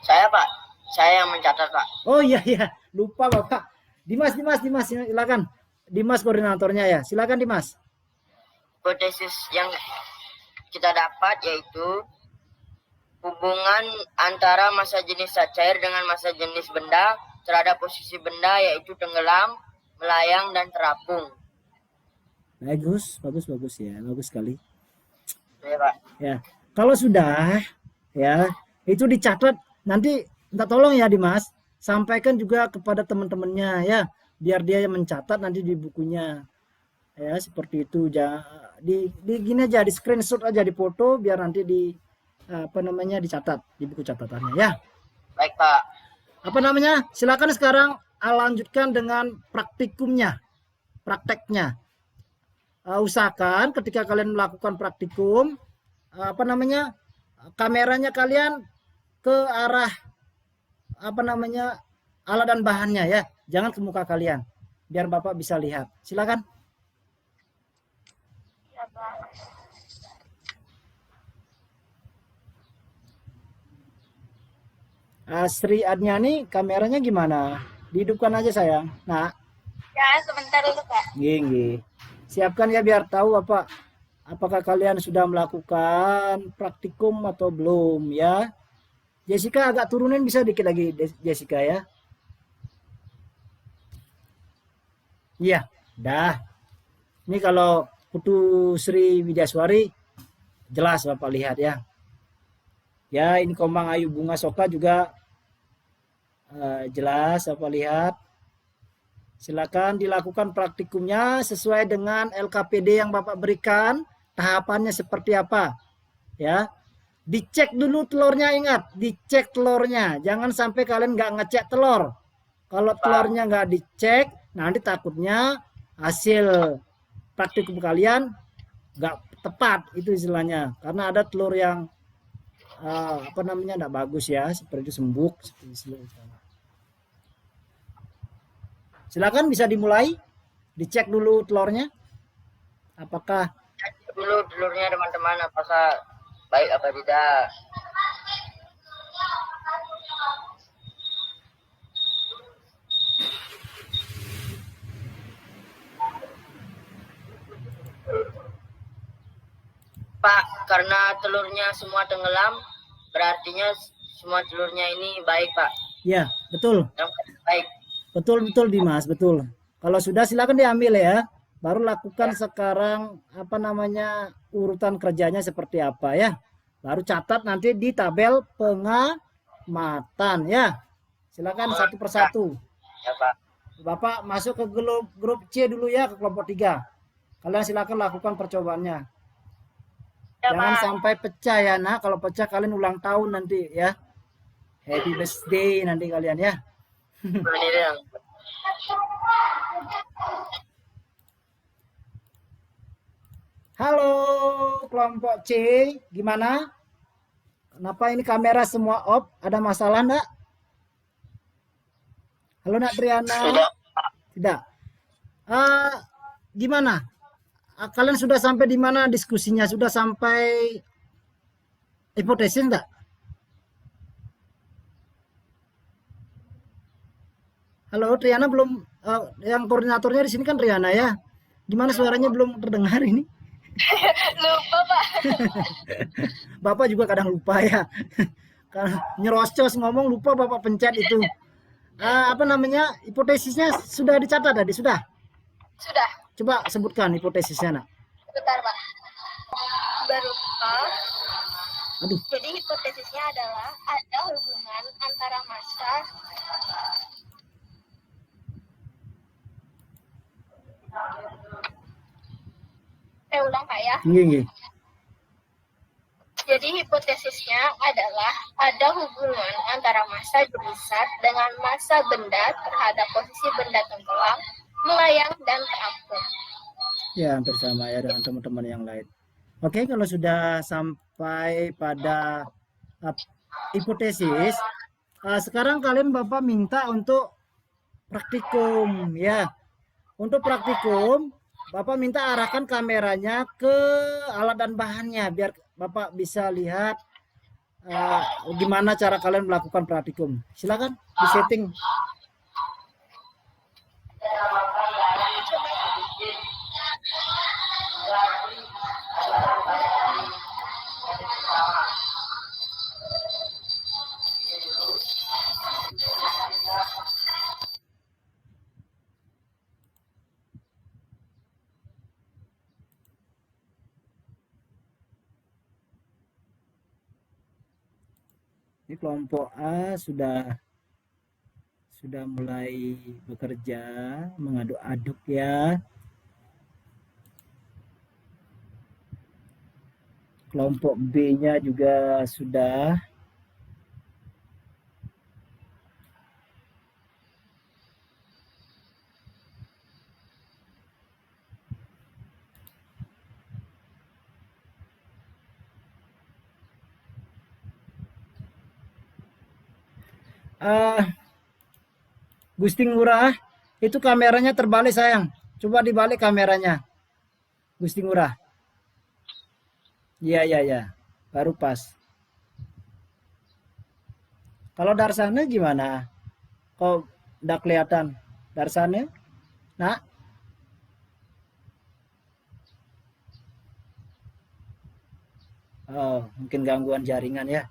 Saya Pak, saya yang mencatat Pak. Oh iya, lupa Bapak. Dimas, silakan. Dimas koordinatornya ya, silakan Dimas. Hipotesis yang kita dapat yaitu hubungan antara massa jenis zat cair dengan massa jenis benda terhadap posisi benda yaitu tenggelam, melayang, dan terapung. Bagus ya, bagus sekali. Ya Pak. Ya, kalau sudah ya itu dicatat, nanti minta tolong ya Dimas, sampaikan juga kepada teman-temannya ya, biar dia yang mencatat nanti di bukunya. Ya, seperti itu. Di gini aja, di screenshot aja, di foto, biar nanti di dicatat di buku catatannya ya. Baik Pak. Apa namanya? Silakan sekarang lanjutkan dengan prakteknya. Usahakan ketika kalian melakukan praktikum, kameranya kalian ke arah alat dan bahannya ya, jangan ke muka kalian, biar Bapak bisa lihat. Silakan. Ya, Pak. Sri Adnyani, kameranya gimana? Dihidupkan aja sayang. Nah, Ya, sebentar dulu, Pak. gini. Siapkan ya biar tahu apakah kalian sudah melakukan praktikum atau belum ya. Jessica agak turunin bisa dikit lagi Jessica ya. Iya, dah. Ini kalau Putu Sri Widyaswari jelas Bapak lihat ya. Ya, ini Komang Ayu Bunga Soka juga jelas Bapak lihat. Silakan dilakukan praktikumnya sesuai dengan LKPD yang Bapak berikan, tahapannya seperti apa. Ya. Dicek dulu telurnya, ingat, dicek telurnya. Jangan sampai kalian nggak ngecek telur. Kalau telurnya nggak dicek, nanti takutnya hasil praktikum kalian nggak tepat, itu istilahnya. Karena ada telur yang nggak bagus ya, seperti itu sembuk. Silakan bisa dimulai, dicek dulu telurnya. Apakah Cek dulu telurnya teman-teman, apakah baik apa tidak. Pak, karena telurnya semua tenggelam, berartinya semua telurnya ini baik Pak. ya, betul. Baik. Betul Dimas, betul. Kalau sudah silakan diambil ya. Baru lakukan sekarang urutan kerjanya seperti apa ya. Baru catat nanti di tabel pengamatan ya. Silakan satu persatu. Ya Pak. Bapak masuk ke grup C dulu ya, ke kelompok 3. Kalian silakan lakukan percobaannya. Ya, Jangan Pak. sampai pecah ya, nah. Kalau pecah kalian ulang tahun nanti ya. Happy birthday nanti kalian ya. Halo kelompok C, gimana? Kenapa ini kamera semua off? Ada masalah enggak? Halo Nak Triana? Tidak. Gimana? Kalian sudah sampai di mana diskusinya? Sudah sampai hipotesis enggak? Halo Triana, belum, yang koordinatornya di sini kan Triana ya. Gimana suaranya belum terdengar ini? Lupa, Pak. Bapak juga kadang lupa ya. nyerocos ngomong lupa Bapak pencet itu. Apa namanya? Hipotesisnya sudah dicatat tadi, sudah? Sudah. Coba sebutkan hipotesisnya, Nak. Bentar, Pak. Berupa. Aduh. Jadi hipotesisnya adalah ada hubungan antara massa ulang Pak ya. Nggih. Jadi hipotesisnya adalah ada hubungan antara massa jenis zat dengan massa benda terhadap posisi benda tenggelam, melayang, dan terapung. Ya, hampir sama ya dengan teman-teman yang lain. Oke, kalau sudah sampai pada hipotesis, sekarang kalian Bapak minta untuk praktikum ya. Untuk praktikum, Bapak minta arahkan kameranya ke alat dan bahannya biar Bapak bisa lihat gimana cara kalian melakukan praktikum. Silakan disetting. Ini kelompok A sudah mulai bekerja, mengaduk-aduk ya. Kelompok B-nya juga sudah. Gusti Ngurah, itu kameranya terbalik sayang. Coba dibalik kameranya. Gusti Ngurah. Iya. Baru pas. Kalau Darsana gimana? Kok udah kelihatan? Darsana? Nah? Oh, mungkin gangguan jaringan ya.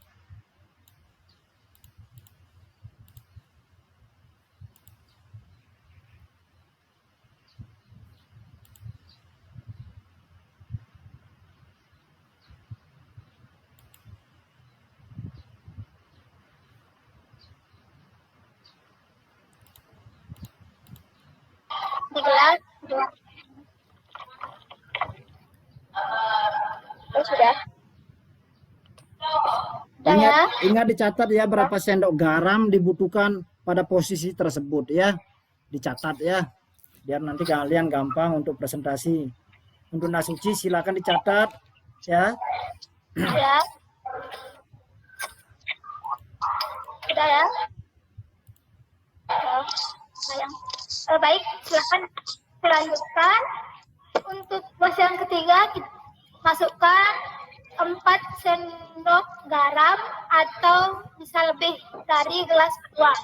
Sudah. Ingat dicatat ya berapa sendok garam dibutuhkan pada posisi tersebut ya. Dicatat ya. Biar nanti kalian gampang untuk presentasi. Untuk Nasuci silakan dicatat ya. Ya. Sudah ya. Sayang. Baik, silakan dilanjutkan. Untuk proses yang ketiga, masukkan 4 sendok garam atau bisa lebih dari gelas kedua.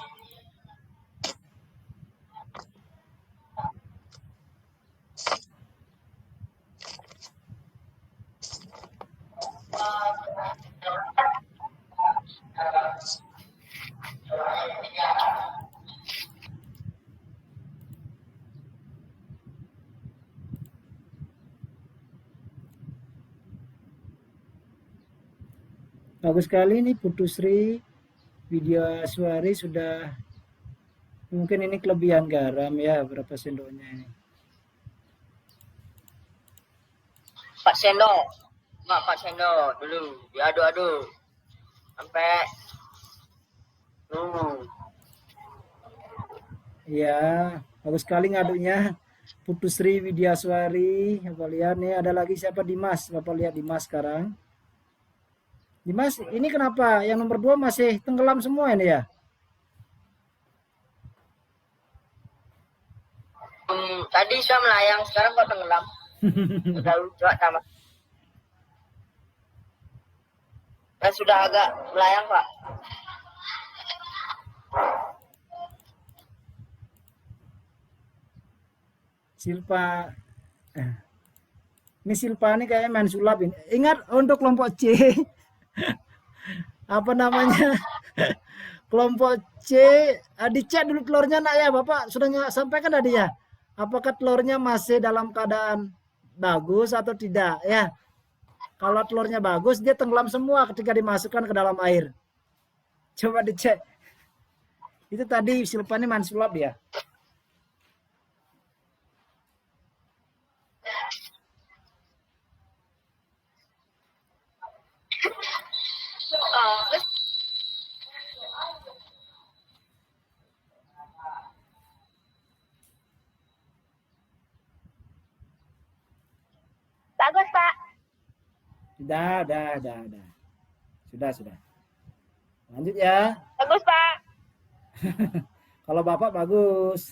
Bagus sekali nih Putusri, Widya Suari sudah, mungkin ini kelebihan garam ya, berapa sendoknya ini? 4 sendok. 4 sendok dulu diaduk-aduk sampai Ya, bagus sekali ngaduknya. Putusri Widya Suari, Bapak lihat nih ada lagi siapa? Dimas, Bapak lihat Dimas sekarang. Dimas, ini kenapa yang nomor 2 masih tenggelam semua ini ya? Tadi sudah melayang, sekarang kok tenggelam. Lalu coba tambah. Sudah agak melayang, Pak. Silpa. Ini Silpa ini kayak main sulap ini. Ingat untuk kelompok C. Apa namanya? Kelompok C, dicek dulu telurnya nak ya, Bapak sudah sampaikan tadi ya. Apakah telurnya masih dalam keadaan bagus atau tidak ya? Kalau telurnya bagus, dia tenggelam semua ketika dimasukkan ke dalam air. Coba dicek. Itu tadi Silvani mansulap ya. Oh, Bagus, Pak. Sudah. Sudah. Lanjut ya. Bagus, Pak. Kalau Bapak bagus.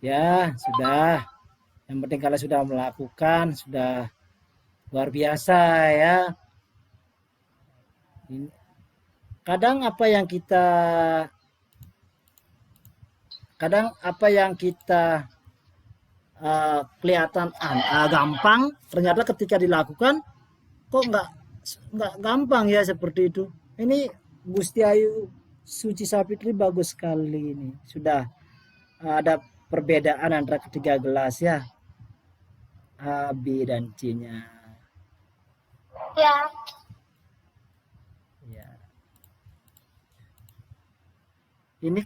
Ya, sudah. Yang penting kalau sudah melakukan, sudah luar biasa ya. Kadang apa yang kita kelihatan gampang, ternyata ketika dilakukan kok nggak gampang ya seperti itu. Ini Gusti Ayu Suci Sapitri bagus sekali ini. Sudah ada perbedaan antara ketiga gelas ya. A, B, dan C-nya. ya. Ya. Ini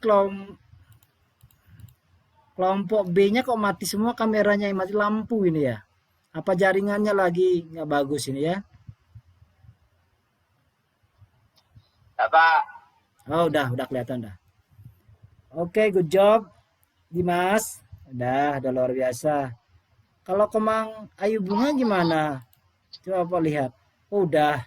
kelompok B-nya kok mati semua kameranya, mati lampu ini ya. Apa jaringannya lagi nggak bagus ini ya? Bapak, Oh, udah kelihatan dah. Oke, good job, Dimas. Udah luar biasa. Kalau Kemang Ayu Bunga gimana? Coba Pak lihat. Oh, udah.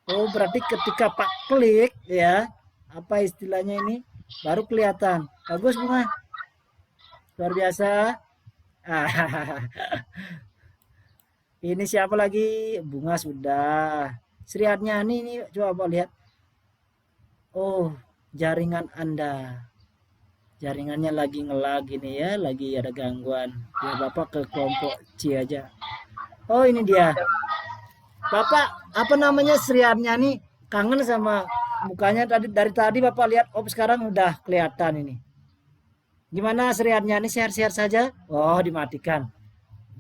Oh, berarti ketika Pak klik ya, apa istilahnya ini? Baru kelihatan. Bagus Bunga. Luar biasa. Ini siapa lagi? Bunga sudah. Sri Harnyani ini coba Pak lihat. Oh, jaringan Anda. Jaringannya lagi ngelag ini ya, lagi ada gangguan. Ya Bapak ke kelompok C aja. Oh, ini dia. Bapak, apa namanya, Sri Harnyani kangen sama mukanya dari tadi Bapak lihat. Oh, sekarang udah kelihatan ini. Gimana Sri Harnyani, sehat-sehat saja? Oh, dimatikan.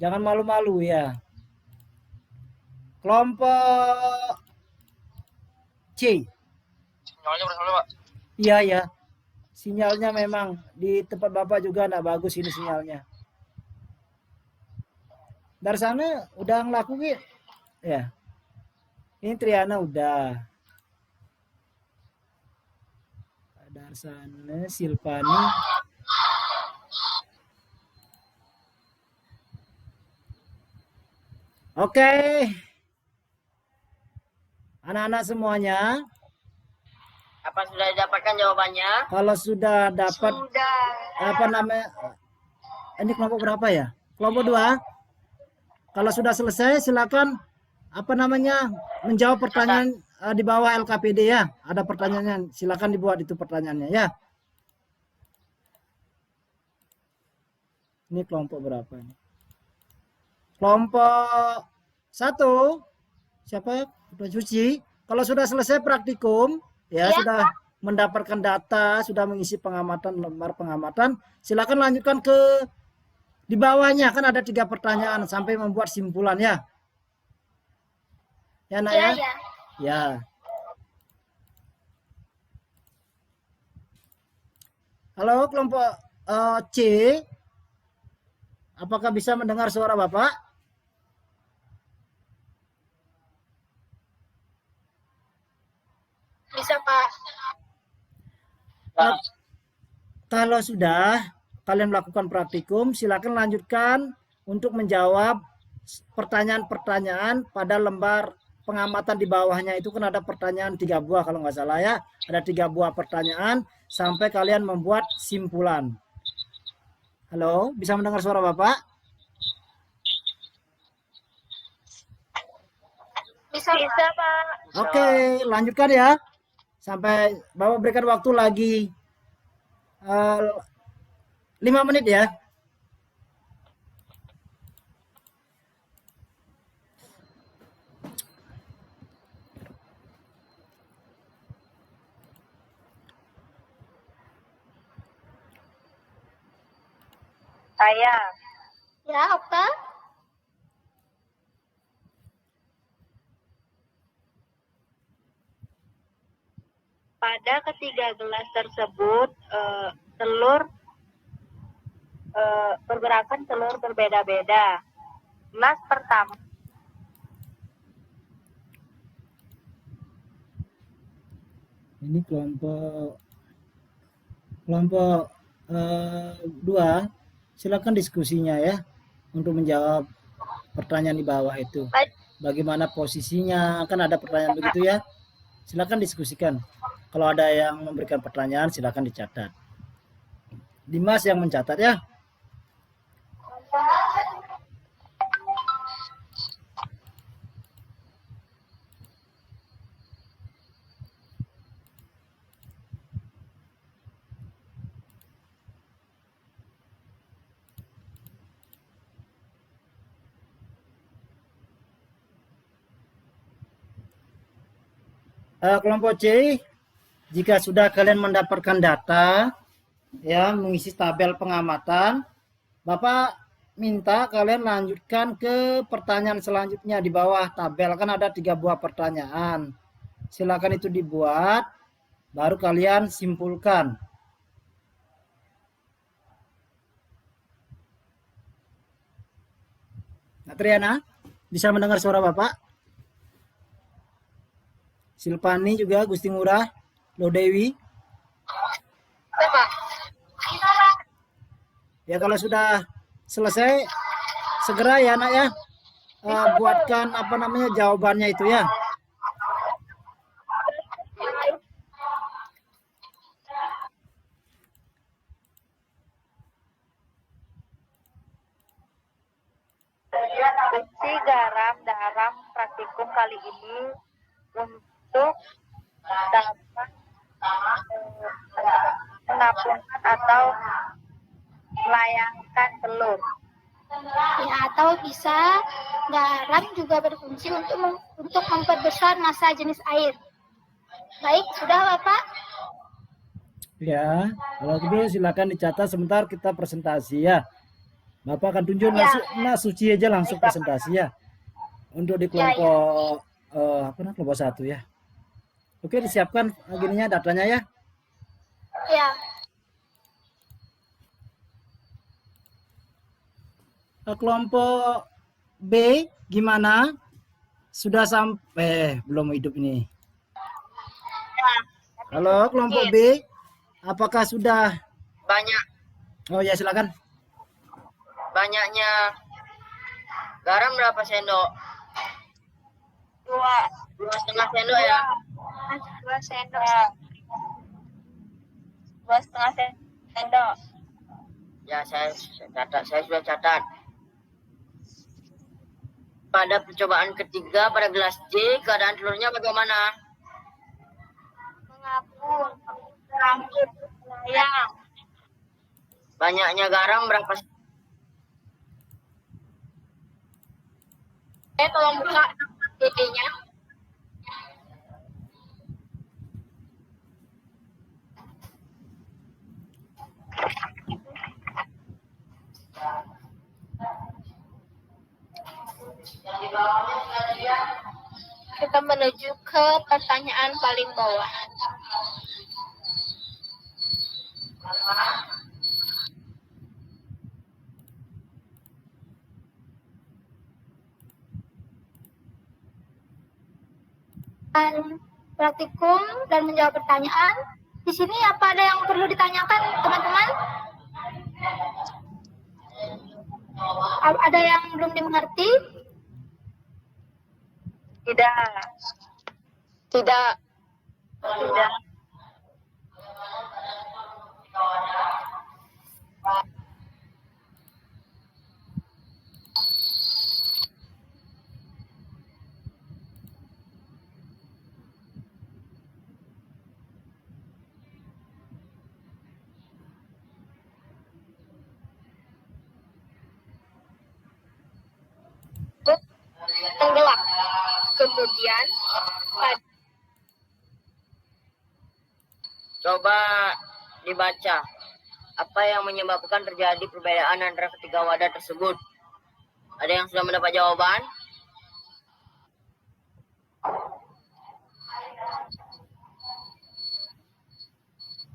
Jangan malu-malu ya. Kelompok C. sinyalnya bersalah, Pak. Iya. Sinyalnya memang di tempat Bapak juga enggak bagus ini sinyalnya. Dari sana udah ngelakuin ya. Ini Triana udah. Dari sana Silvani. Oke. Anak-anak semuanya, Apa sudah didapatkan jawabannya? kalau sudah dapat Sudah. apa namanya, ini kelompok berapa ya? Kelompok 2. Kalau sudah selesai silakan apa namanya menjawab pertanyaan di bawah LKPD ya. Ada pertanyaannya, silakan dibuat itu pertanyaannya ya. Ini kelompok berapa ini? Kelompok 1. Siapa? Udah Suci. Kalau sudah selesai praktikum ya, sudah mendapatkan data, sudah mengisi pengamatan, lembar pengamatan, silakan lanjutkan ke di bawahnya, kan ada 3 pertanyaan sampai membuat simpulan ya. Ya Nak ya? Ya. Ya. Halo kelompok C. Apakah bisa mendengar suara Bapak? Bisa, Pak. Kalau sudah kalian melakukan praktikum, silakan lanjutkan untuk menjawab pertanyaan-pertanyaan pada lembar pengamatan di bawahnya itu kan ada pertanyaan 3 buah kalau nggak salah ya. Ada 3 buah pertanyaan sampai kalian membuat simpulan. Halo, bisa mendengar suara Bapak? Bisa, Pak. Oke, lanjutkan ya. Sampai Bapak berikan waktu lagi 5 menit ya. Saya. Ya, Okta. Pada ketiga gelas tersebut, pergerakan telur berbeda-beda. Gelas pertama Ini kelompok 2, silakan diskusinya ya untuk menjawab pertanyaan di bawah itu. Bagaimana posisinya? Kan ada pertanyaan begitu ya. Silakan diskusikan. Kalau ada yang memberikan pertanyaan, silakan dicatat. Dimas yang mencatat ya. Kelompok C, jika sudah kalian mendapatkan data, ya mengisi tabel pengamatan, Bapak minta kalian lanjutkan ke pertanyaan selanjutnya di bawah tabel, kan ada 3 buah pertanyaan. Silakan itu dibuat, baru kalian simpulkan. Nah, Triana, bisa mendengar suara Bapak? Silpani juga, Gusti Ngurah, Lodewi. Ya kalau sudah selesai, segera ya anak ya, buatkan apa namanya jawabannya itu ya. besi, garam, praktikum kali ini untuk dapat menabungkan atau melayangkan telur. Ya, atau bisa garam juga berfungsi untuk memperbesar massa jenis air. Baik, sudah Bapak? Ya, kalau gitu silakan dicatat sebentar kita presentasi ya. Bapak akan tunjuk Mas Suci aja langsung presentasi ya. Untuk di kelompok kelompok 1 ya. Oke, disiapkan gininya datanya ya. Ya. Kelompok B gimana? Sudah sampai belum hidup ini? Halo kelompok B, apakah sudah Banyak. Oh ya silakan. Banyaknya garam berapa sendok? 2,5 sendok ya. 2 sendok. 2,5 sendok. Ya, saya sudah catat. Pada percobaan ketiga pada gelas C, keadaan telurnya bagaimana? Mengapung. Rambut. Melayang. Banyaknya garam berapa? Tolong buka DP-nya. Kita menuju ke pertanyaan paling bawah. Praktikum dan menjawab pertanyaan. Di sini apa ada yang perlu ditanyakan, teman-teman? Ada yang belum dimengerti? Tidak. Tidak. Tidak. Tenggelam. Kemudian Coba dibaca. Apa yang menyebabkan terjadi perbedaan antara ketiga wadah tersebut? Ada yang sudah mendapat jawaban?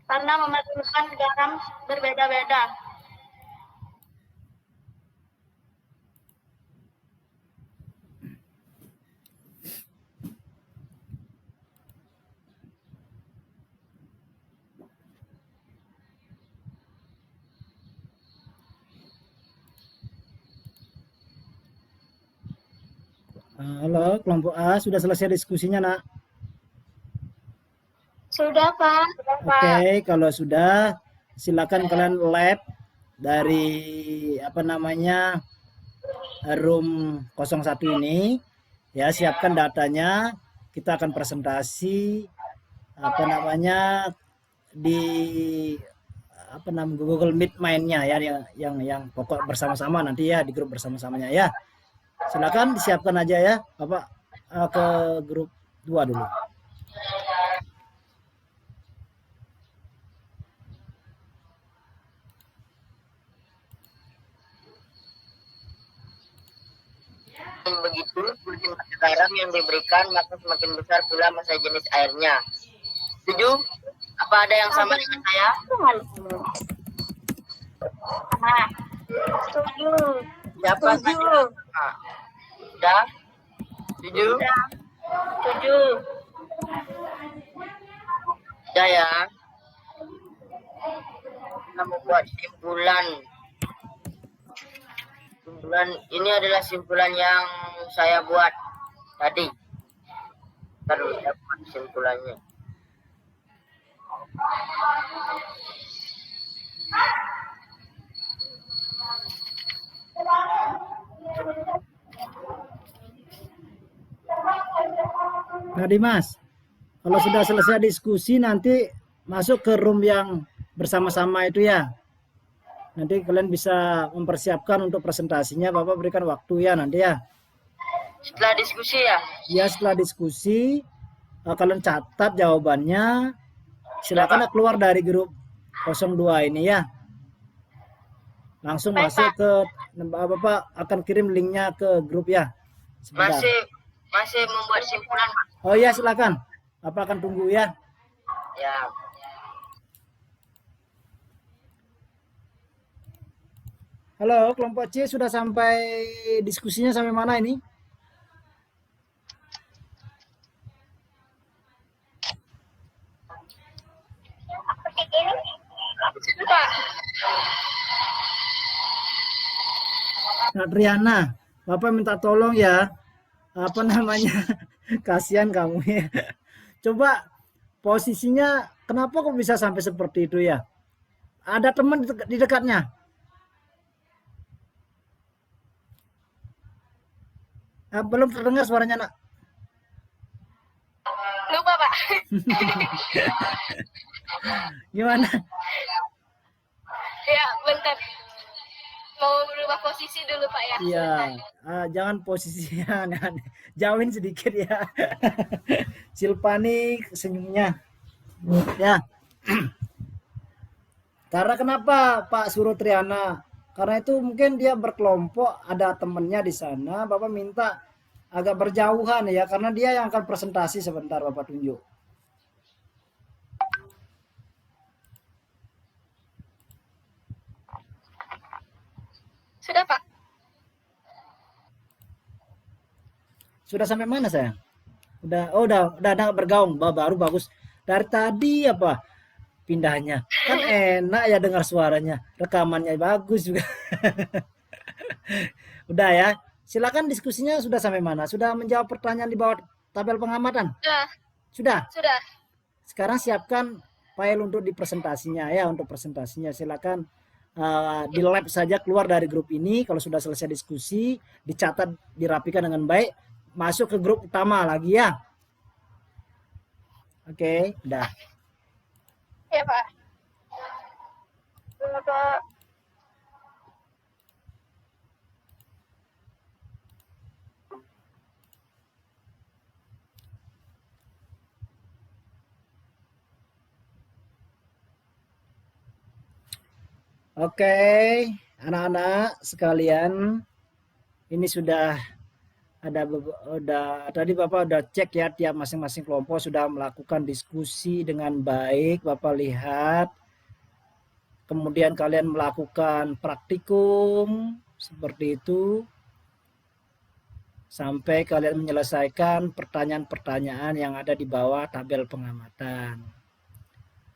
Karena memerlukan garam berbeda-beda. Halo, kelompok A, sudah selesai diskusinya, Nak? Sudah, Pak. Oke, kalau sudah, silakan kalian lab dari room 01 ini. Ya, siapkan datanya. Kita akan presentasi di Google Meet mainnya ya, yang pokok bersama-sama nanti ya, di grup bersama-samanya ya. Silakan disiapkan aja ya, Bapak ke grup 2 dulu. Begitu volume garam yang diberikan, maka semakin besar pula massa jenis airnya. Setuju? Apa ada yang sama dengan saya? Nah, setuju. Siapa saja? Nah, sudah? Setuju? Setuju. Sudah ya. Kita membuat simpulan. Ini adalah simpulan yang saya buat tadi. Terus saya buat simpulannya. Nah, Dimas, kalau sudah selesai diskusi nanti masuk ke room yang bersama-sama itu ya. Nanti kalian bisa mempersiapkan untuk presentasinya, Bapak berikan waktu ya nanti ya. Setelah diskusi ya? Ya, setelah diskusi kalian catat jawabannya. Silakan keluar dari grup 02 ini ya. Langsung masuk ke Bapak akan kirim linknya ke grup ya. Sebentar. Masih membuat simpulan, Pak. Oh iya, silakan. Bapak akan tunggu ya. Ya. Halo, kelompok C sudah sampai diskusinya sampai mana ini? Nah, Triana, Bapak minta tolong ya. Kasihan kamu ya. Coba posisinya, kenapa kok bisa sampai seperti itu ya? Ada teman di dekatnya? Belum terdengar suaranya, Nak. lupa, Pak. Gimana? Ya, bentar. Mau berubah posisi dulu, Pak ya. Iya, jangan posisinya aneh-aneh. Jauhin sedikit ya. Silpani senyumnya. Ya. Karena kenapa Pak suruh Triana? Karena itu mungkin dia berkelompok, ada temennya di sana. Bapak minta agak berjauhan ya, karena dia yang akan presentasi sebentar, Bapak tunjuk. Sudah, Pak. Sudah sampai mana sayang? Udah bergaung, baru bagus. Dari tadi apa pindahnya? Kan enak ya dengar suaranya, rekamannya bagus juga. Udah ya, Silakan diskusinya sudah sampai mana? Sudah menjawab pertanyaan di bawah tabel pengamatan? Sudah, Sudah. sudah. Sekarang siapkan file untuk di presentasinya ya, untuk presentasinya silakan di lab saja keluar dari grup ini. Kalau sudah selesai diskusi, dicatat, dirapikan dengan baik, masuk ke grup utama lagi ya. Oke, udah. Ya, Pak. Bapak. Oke, anak-anak sekalian, ini sudah ada tadi Bapak udah cek ya, tiap masing-masing kelompok sudah melakukan diskusi dengan baik. Bapak lihat, kemudian kalian melakukan praktikum seperti itu sampai kalian menyelesaikan pertanyaan-pertanyaan yang ada di bawah tabel pengamatan.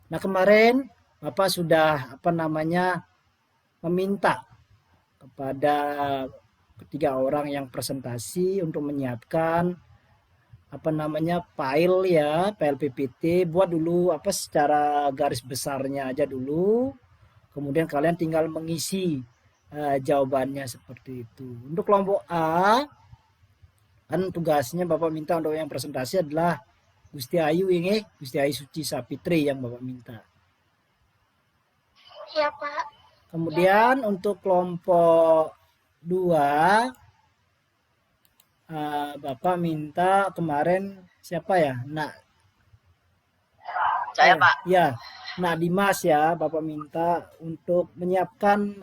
Nah, kemarin Bapak sudah meminta kepada ketiga orang yang presentasi untuk menyiapkan file ya, file PPT, buat dulu secara garis besarnya aja dulu. Kemudian kalian tinggal mengisi jawabannya seperti itu. Untuk kelompok A, kan tugasnya Bapak minta untuk yang presentasi adalah Gusti Ayu ini, Gusti Ayu Suci Sapitri yang Bapak minta. Iya, Pak. Kemudian untuk kelompok 2, Bapak minta kemarin siapa ya? Saya, Pak. Ya, Dimas ya, Bapak minta untuk menyiapkan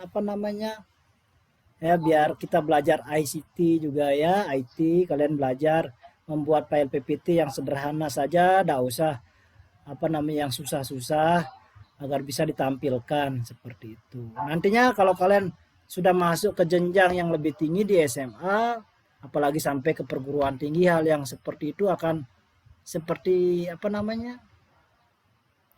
ya, biar kita belajar ICT juga ya, IT, kalian belajar membuat file PPT yang sederhana saja, tidak usah yang susah-susah, agar bisa ditampilkan seperti itu. Nantinya kalau kalian sudah masuk ke jenjang yang lebih tinggi di SMA, apalagi sampai ke perguruan tinggi, hal yang seperti itu akan seperti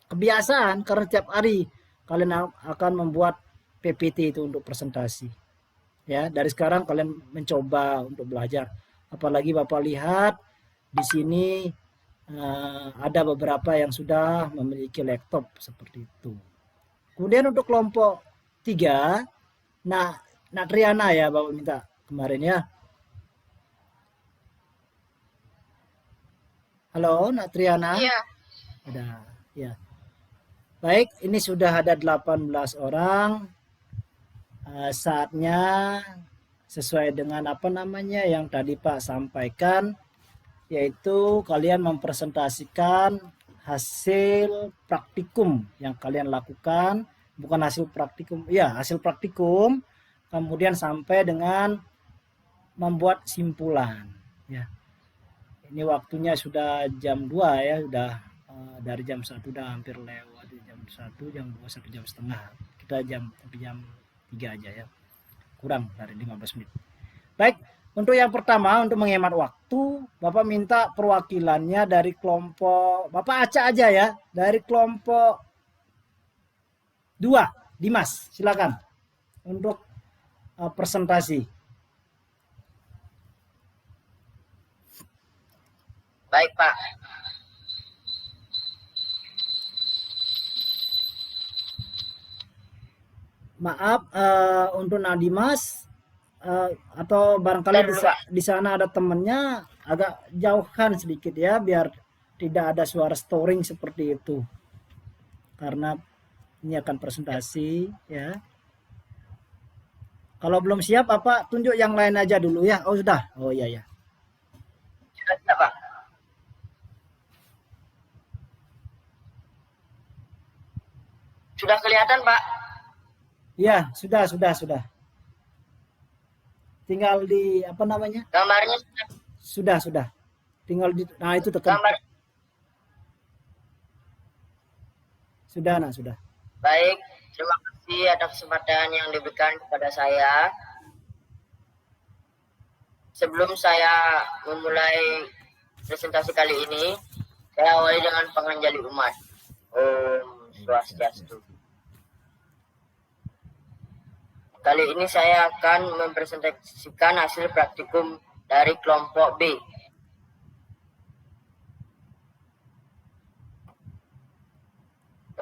kebiasaan, karena tiap hari kalian akan membuat PPT itu untuk presentasi. Ya, dari sekarang kalian mencoba untuk belajar. Apalagi Bapak lihat di sini ada beberapa yang sudah memiliki laptop seperti itu. Kemudian untuk kelompok 3, Triana ya Bapak minta kemarin ya. Halo, Triana? Iya. Ada, ya. Baik, ini sudah ada 18 orang. Saatnya sesuai dengan yang tadi Pak sampaikan, yaitu kalian mempresentasikan hasil praktikum yang kalian lakukan, bukan hasil praktikum, ya hasil praktikum, kemudian sampai dengan membuat simpulan. Ya. Ini waktunya sudah jam 2 ya, sudah dari jam 1 udah hampir lewat, jam 1, jam 2, 1 jam setengah. Kita jam 3 aja ya, kurang dari 15 menit. Baik. Untuk yang pertama, untuk menghemat waktu, Bapak minta perwakilannya dari kelompok, Bapak acak aja ya, dari kelompok 2, Dimas, silakan untuk presentasi. Baik, Pak. Maaf, untuk Dimas, atau barangkali di sana ada temannya, agak jauhkan sedikit ya, biar tidak ada suara storing seperti itu, karena ini akan presentasi ya. Kalau belum siap tunjuk yang lain aja dulu ya. Oh sudah, oh iya. Sudah, Pak. Sudah kelihatan, Pak? Ya, sudah. Tinggal di Gambarnya sudah. Tinggal di itu tekan. gambar. Sudah. Baik, terima kasih atas kesempatan yang diberikan kepada saya. Sebelum saya memulai presentasi kali ini, saya awali dengan panganjali umat. Om Swastiastu. Kali ini saya akan mempresentasikan hasil praktikum dari kelompok B.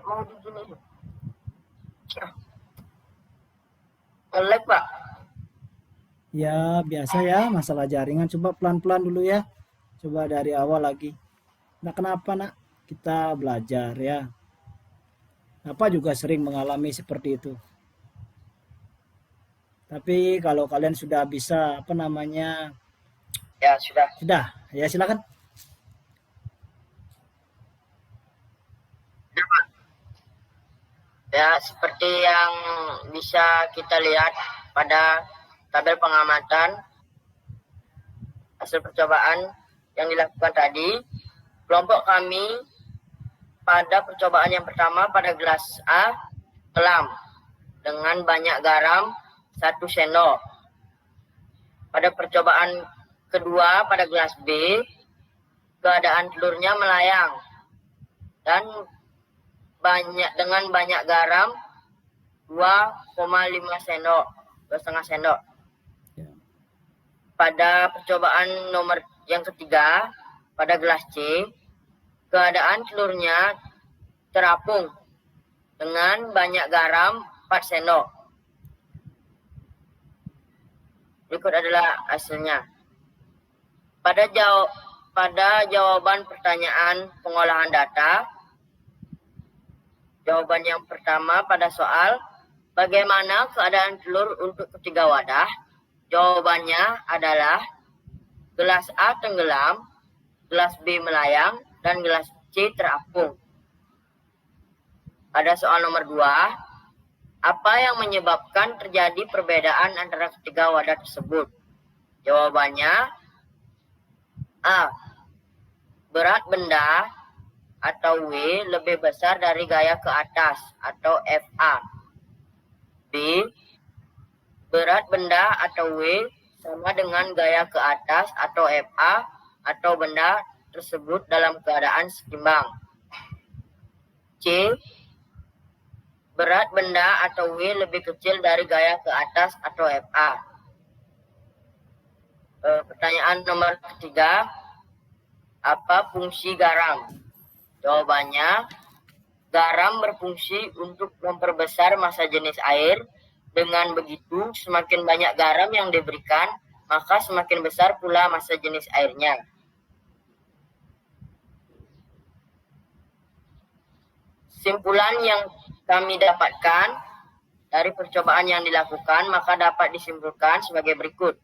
Mau begini. Nge-lag, Pak. Ya, biasa ya, masalah jaringan. Coba pelan-pelan dulu ya. Coba dari awal lagi. Nah, kenapa, Nak? Kita belajar ya. Bapak juga sering mengalami seperti itu. Tapi kalau kalian sudah bisa, apa namanya, Ya, sudah. ya silakan. Ya, seperti yang bisa kita lihat pada tabel pengamatan hasil percobaan yang dilakukan tadi, kelompok kami pada percobaan yang pertama pada gelas A kelam dengan banyak garam 1 sendok. Pada percobaan kedua pada gelas B, keadaan telurnya melayang dan dengan banyak garam 2,5 sendok, 2,5 sendok. Pada percobaan nomor yang ketiga, pada gelas C, keadaan telurnya terapung dengan banyak garam 4 sendok. Berikut adalah hasilnya. Pada jawaban pertanyaan pengolahan data, jawaban yang pertama pada soal, bagaimana keadaan telur untuk ketiga wadah? Jawabannya adalah gelas A tenggelam, gelas B melayang, dan gelas C terapung. Pada soal nomor 2, apa yang menyebabkan terjadi perbedaan antara ketiga wadah tersebut? Jawabannya A. Berat benda atau W lebih besar dari gaya ke atas atau FA. B. Berat benda atau W sama dengan gaya ke atas atau FA atau benda tersebut dalam keadaan seimbang. C. Berat benda atau W lebih kecil dari gaya ke atas atau FA. Pertanyaan nomor ketiga, apa fungsi garam? Jawabannya, garam berfungsi untuk memperbesar massa jenis air. Dengan begitu, semakin banyak garam yang diberikan, maka semakin besar pula massa jenis airnya. Simpulan yang kami dapatkan dari percobaan yang dilakukan, maka dapat disimpulkan sebagai berikut.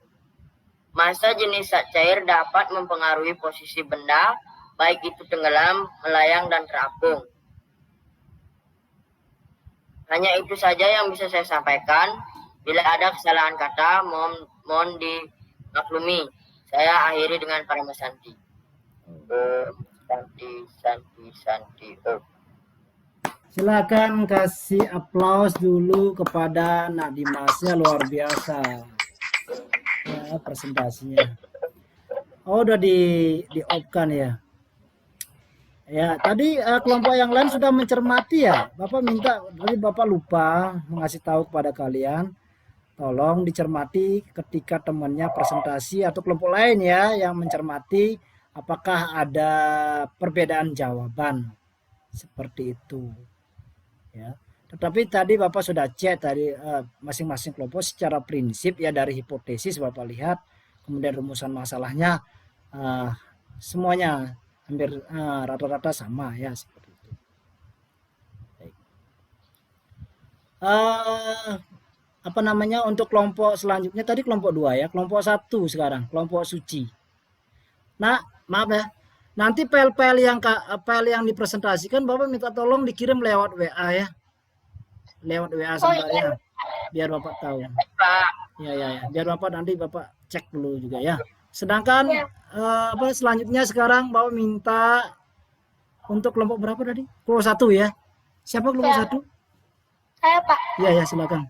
Massa jenis zat cair dapat mempengaruhi posisi benda, baik itu tenggelam, melayang, dan terapung. Hanya itu saja yang bisa saya sampaikan. Bila ada kesalahan kata, mohon dimaklumi. Saya akhiri dengan Parama Santi. Santi. Silakan kasih aplaus dulu kepada Nak Dimasnya, luar biasa. Ya, presentasinya. Oh, udah di-off-kan ya. Ya, tadi kelompok yang lain sudah mencermati ya. Bapak minta, tadi Bapak lupa mengasih tahu kepada kalian, tolong dicermati ketika temannya presentasi atau kelompok lain ya yang mencermati apakah ada perbedaan jawaban seperti itu. Ya. Tetapi tadi Bapak sudah cek tadi masing-masing kelompok secara prinsip ya dari hipotesis Bapak lihat, kemudian rumusan masalahnya semuanya hampir rata-rata sama ya seperti itu. Baik. Apa namanya untuk kelompok selanjutnya tadi kelompok 2 ya, kelompok 1 sekarang, kelompok suci. Nah, maaf ya. Nanti file yang dipresentasikan Bapak minta tolong dikirim lewat WA ya. Lewat WA sebenarnya. Biar Bapak tahu. Ya. Biar Bapak nanti Bapak cek dulu juga ya. Sedangkan selanjutnya sekarang Bapak minta untuk kelompok berapa tadi? Kelompok 1 ya. Siapa kelompok 1? Saya, Pak. Ya, silakan.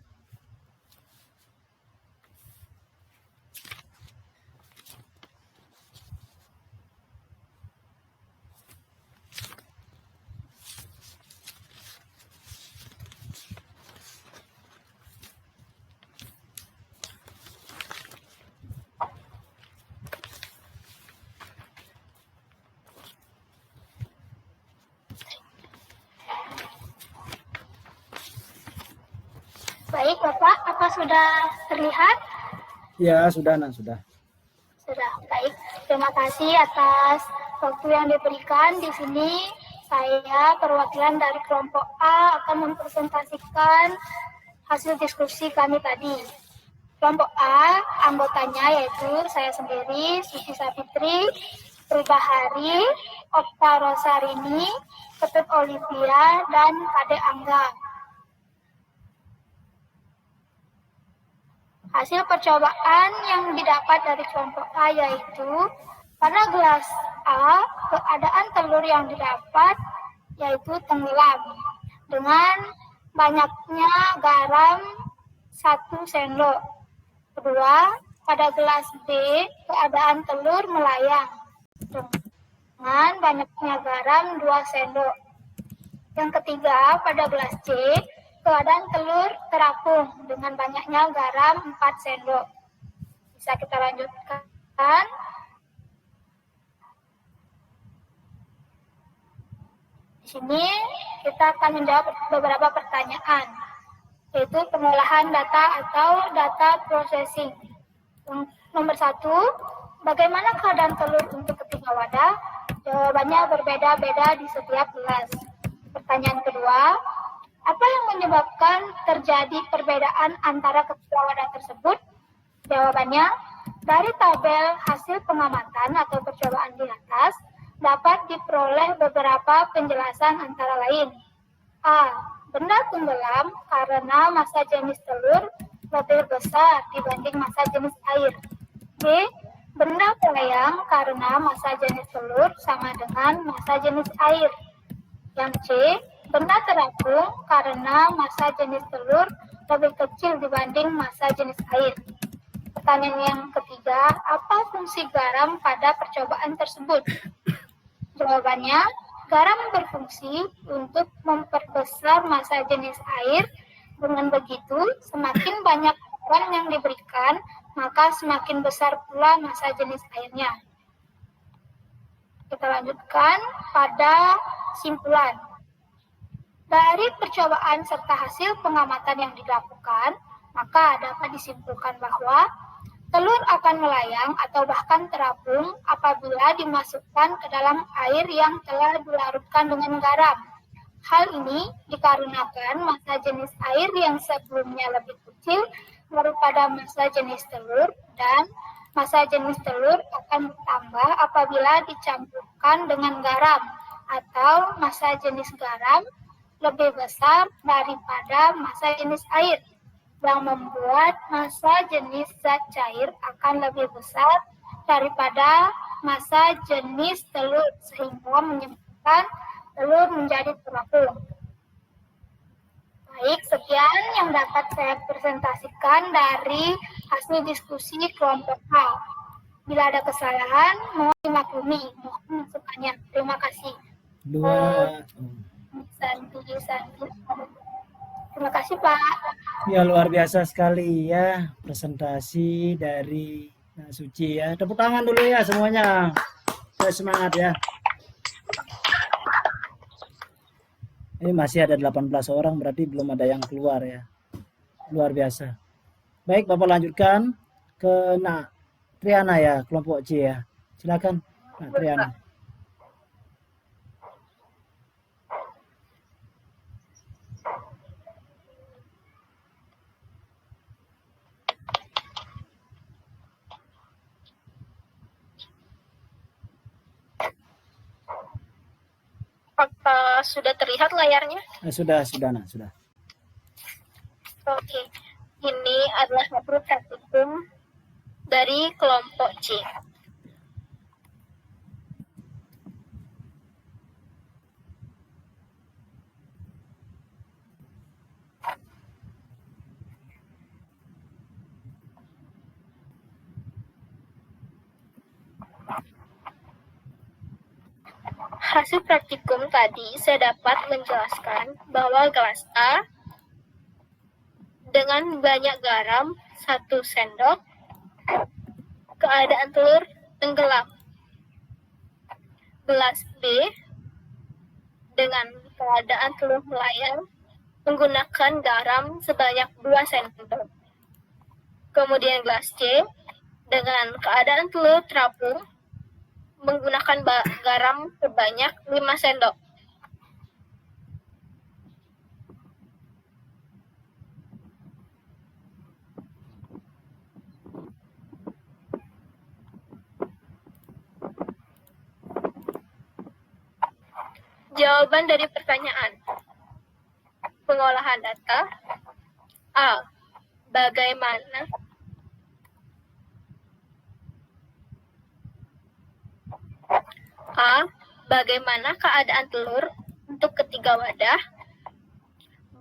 Baik, Bapak, apa sudah terlihat? Ya, sudah, Nak, sudah. Sudah, baik. Terima kasih atas waktu yang diberikan. Di sini saya perwakilan dari kelompok A akan mempresentasikan hasil diskusi kami tadi. Kelompok A, anggotanya yaitu saya sendiri, Suci Sapitri, Pribahari, Okta Rosarini, Ketut Olivia, dan Kade Angga. Hasil percobaan yang didapat dari kelompok A yaitu pada gelas A, keadaan telur yang didapat yaitu tenggelam dengan banyaknya garam 1 sendok. Kedua, pada gelas B, keadaan telur melayang dengan banyaknya garam 2 sendok. Yang ketiga, pada gelas C, keadaan telur terapung dengan banyaknya garam 4 sendok. Bisa kita lanjutkan. Di sini kita akan menjawab beberapa pertanyaan, yaitu pengolahan data atau data processing. Nomor 1, bagaimana keadaan telur untuk ketiga wadah? Jawabannya berbeda-beda di setiap gelas. Pertanyaan kedua, apa yang menyebabkan terjadi perbedaan antara ketiga wadah tersebut? Jawabannya, dari tabel hasil pengamatan atau percobaan di atas, dapat diperoleh beberapa penjelasan antara lain. A. Benda tenggelam karena massa jenis telur lebih besar dibanding massa jenis air. B. Benda melayang karena massa jenis telur sama dengan massa jenis air. Yang C. Benda terapung karena massa jenis telur lebih kecil dibanding massa jenis air. Pertanyaan yang ketiga, apa fungsi garam pada percobaan tersebut? Jawabannya, garam berfungsi untuk memperbesar massa jenis air. Dengan begitu, semakin banyak garam yang diberikan, maka semakin besar pula massa jenis airnya. Kita lanjutkan pada simpulan. Dari percobaan serta hasil pengamatan yang dilakukan, maka dapat disimpulkan bahwa telur akan melayang atau bahkan terapung apabila dimasukkan ke dalam air yang telah dilarutkan dengan garam. Hal ini dikarenakan massa jenis air yang sebelumnya lebih kecil daripada massa jenis telur, dan massa jenis telur akan bertambah apabila dicampurkan dengan garam, atau massa jenis garam lebih besar daripada massa jenis air, yang membuat massa jenis zat cair akan lebih besar daripada massa jenis telur, sehingga menyebabkan telur menjadi terapung. Baik, sekian yang dapat saya presentasikan dari hasil diskusi kelompok A. Bila ada kesalahan, mohon dimaklumi, mohon masukannya. Terima kasih. Terima kasih, Pak. Ya, luar biasa sekali ya presentasi dari Suci ya. Tepuk tangan dulu ya semuanya. Saya semangat ya. Ini masih ada 18 orang, berarti belum ada yang keluar ya. Luar biasa. Baik, Bapak lanjutkan ke Nak Triana ya, kelompok C ya. Silakan Nak Triana. Apa sudah terlihat layarnya? Sudah Nak, sudah. Oke, ini adalah hasil praktikum dari kelompok C. Hasil praktikum tadi saya dapat menjelaskan bahwa gelas A dengan banyak garam 1 sendok, keadaan telur tenggelam. Gelas B dengan keadaan telur melayang menggunakan garam sebanyak 2 sendok. Kemudian gelas C dengan keadaan telur terapung menggunakan garam sebanyak 5 sendok. Jawaban dari pertanyaan. Pengolahan data. A. Bagaimana bagaimana keadaan telur untuk ketiga wadah?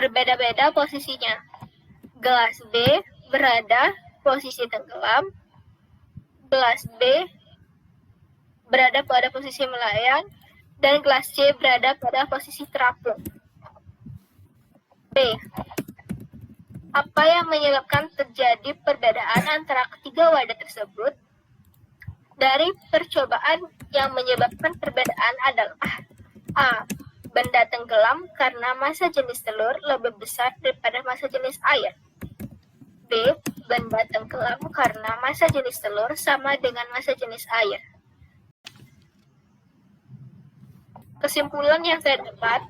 Berbeda-beda posisinya. Gelas B berada posisi tenggelam. Gelas B berada pada posisi melayang. Dan gelas C berada pada posisi terapung. B. Apa yang menyebabkan terjadi perbedaan antara ketiga wadah tersebut? Dari percobaan yang menyebabkan perbedaan adalah A. Benda tenggelam karena massa jenis telur lebih besar daripada massa jenis air. B. Benda tenggelam karena massa jenis telur sama dengan massa jenis air. Kesimpulan yang saya dapat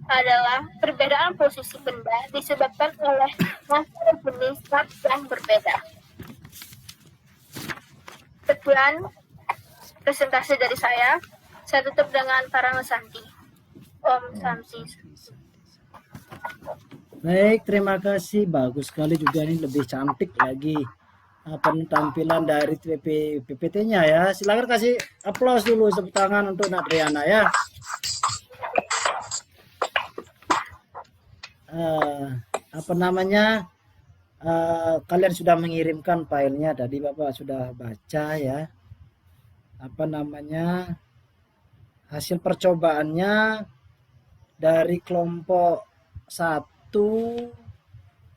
adalah perbedaan posisi benda disebabkan oleh massa jenis zat yang berbeda. Sekian presentasi dari saya. Saya tutup dengan Parang Santi. Om Santi. Baik, terima kasih. Bagus sekali juga, ini lebih cantik lagi penampilan dari PPT-nya ya. Silakan kasih aplaus dulu, tepuk tangan untuk Nadriana ya. Kalian sudah mengirimkan filenya tadi, Bapak sudah baca ya. Hasil percobaannya dari kelompok 1.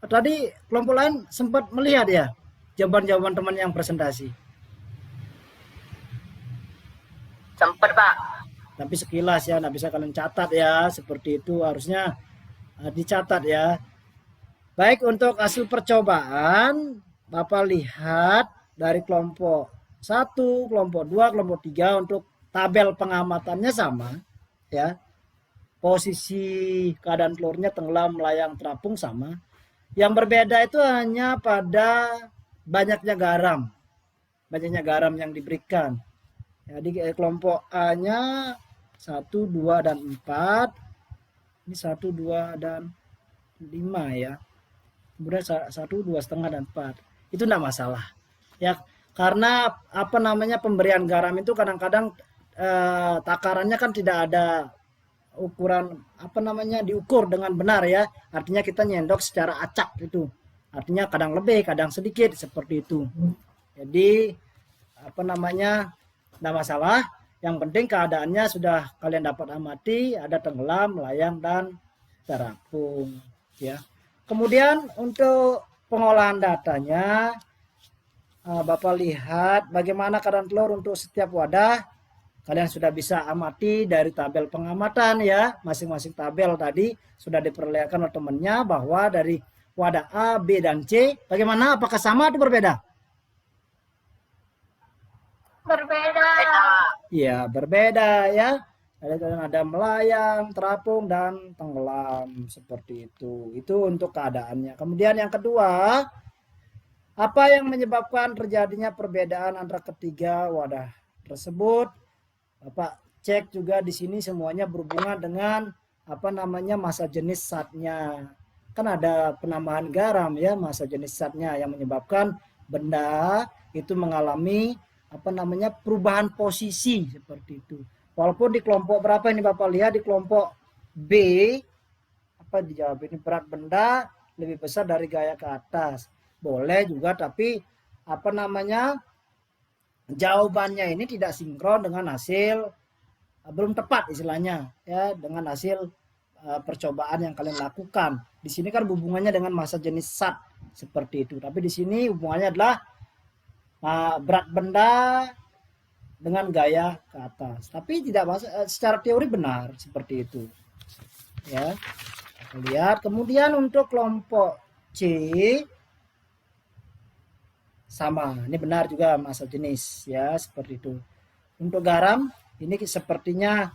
Tadi kelompok lain sempat melihat ya jawaban-jawaban teman yang presentasi. Sempat, Pak. Tapi sekilas ya, nggak bisa kalian catat ya, seperti itu harusnya dicatat ya. Baik, untuk hasil percobaan Bapak lihat dari kelompok 1, kelompok 2, kelompok 3 untuk tabel pengamatannya sama ya. Posisi keadaan telurnya tenggelam, melayang, terapung sama. Yang berbeda itu hanya pada banyaknya garam. Banyaknya garam yang diberikan. Jadi kelompok A-nya 1, 2, dan 4. Ini 1, 2, dan 5 ya. Kemudian 1, 2, setengah, dan 4. Itu enggak masalah. Ya, karena pemberian garam itu kadang-kadang takarannya kan tidak ada ukuran diukur dengan benar ya. Artinya kita nyendok secara acak itu. Artinya kadang lebih, kadang sedikit seperti itu. Jadi enggak masalah. Yang penting keadaannya sudah kalian dapat amati, ada tenggelam, melayang, dan terapung ya. Kemudian untuk pengolahan datanya, Bapak lihat bagaimana keadaan telur untuk setiap wadah. Kalian sudah bisa amati dari tabel pengamatan ya. Masing-masing tabel tadi sudah diperlihatkan oleh temannya bahwa dari wadah A, B, dan C bagaimana? Apakah sama atau berbeda? Berbeda. Ya, berbeda ya. Ada melayang, terapung, dan tenggelam seperti itu. Itu untuk keadaannya. Kemudian yang kedua, apa yang menyebabkan terjadinya perbedaan antara ketiga wadah tersebut? Bapak cek juga di sini semuanya berhubungan dengan massa jenis zatnya. Kan ada penambahan garam ya, massa jenis zatnya yang menyebabkan benda itu mengalami perubahan posisi seperti itu. Walaupun di kelompok berapa ini Bapak lihat, di kelompok B dijawab ini berat benda lebih besar dari gaya ke atas. Boleh juga, tapi jawabannya ini tidak sinkron dengan hasil, belum tepat istilahnya ya, dengan hasil percobaan yang kalian lakukan. Di sini kan hubungannya dengan massa jenis zat seperti itu, tapi di sini hubungannya adalah berat benda dengan gaya ke atas. Tapi tidak secara teori benar seperti itu ya. Lihat, kemudian untuk kelompok C sama, ini benar juga masa jenis ya, seperti itu. Untuk garam ini sepertinya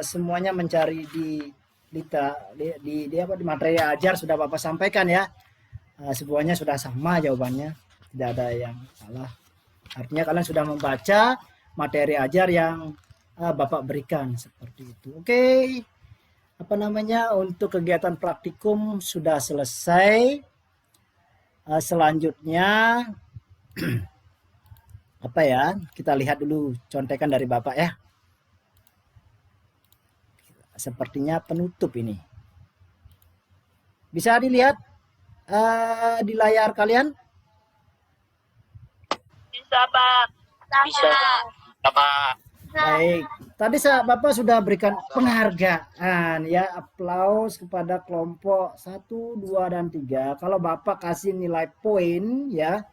semuanya mencari di materi ajar sudah Bapak sampaikan ya. Semuanya sudah sama jawabannya, tidak ada yang salah. Artinya kalian sudah membaca materi ajar yang Bapak berikan seperti itu. Oke. Untuk kegiatan praktikum sudah selesai. Selanjutnya kita lihat dulu contekan dari Bapak ya. Sepertinya penutup ini. Bisa dilihat di layar kalian? Bisa, Pak. Bisa. Pak. Baik. Tadi Bapak sudah berikan penghargaan ya, aplaus kepada kelompok 1, 2 dan 3. Kalau Bapak kasih nilai poin ya.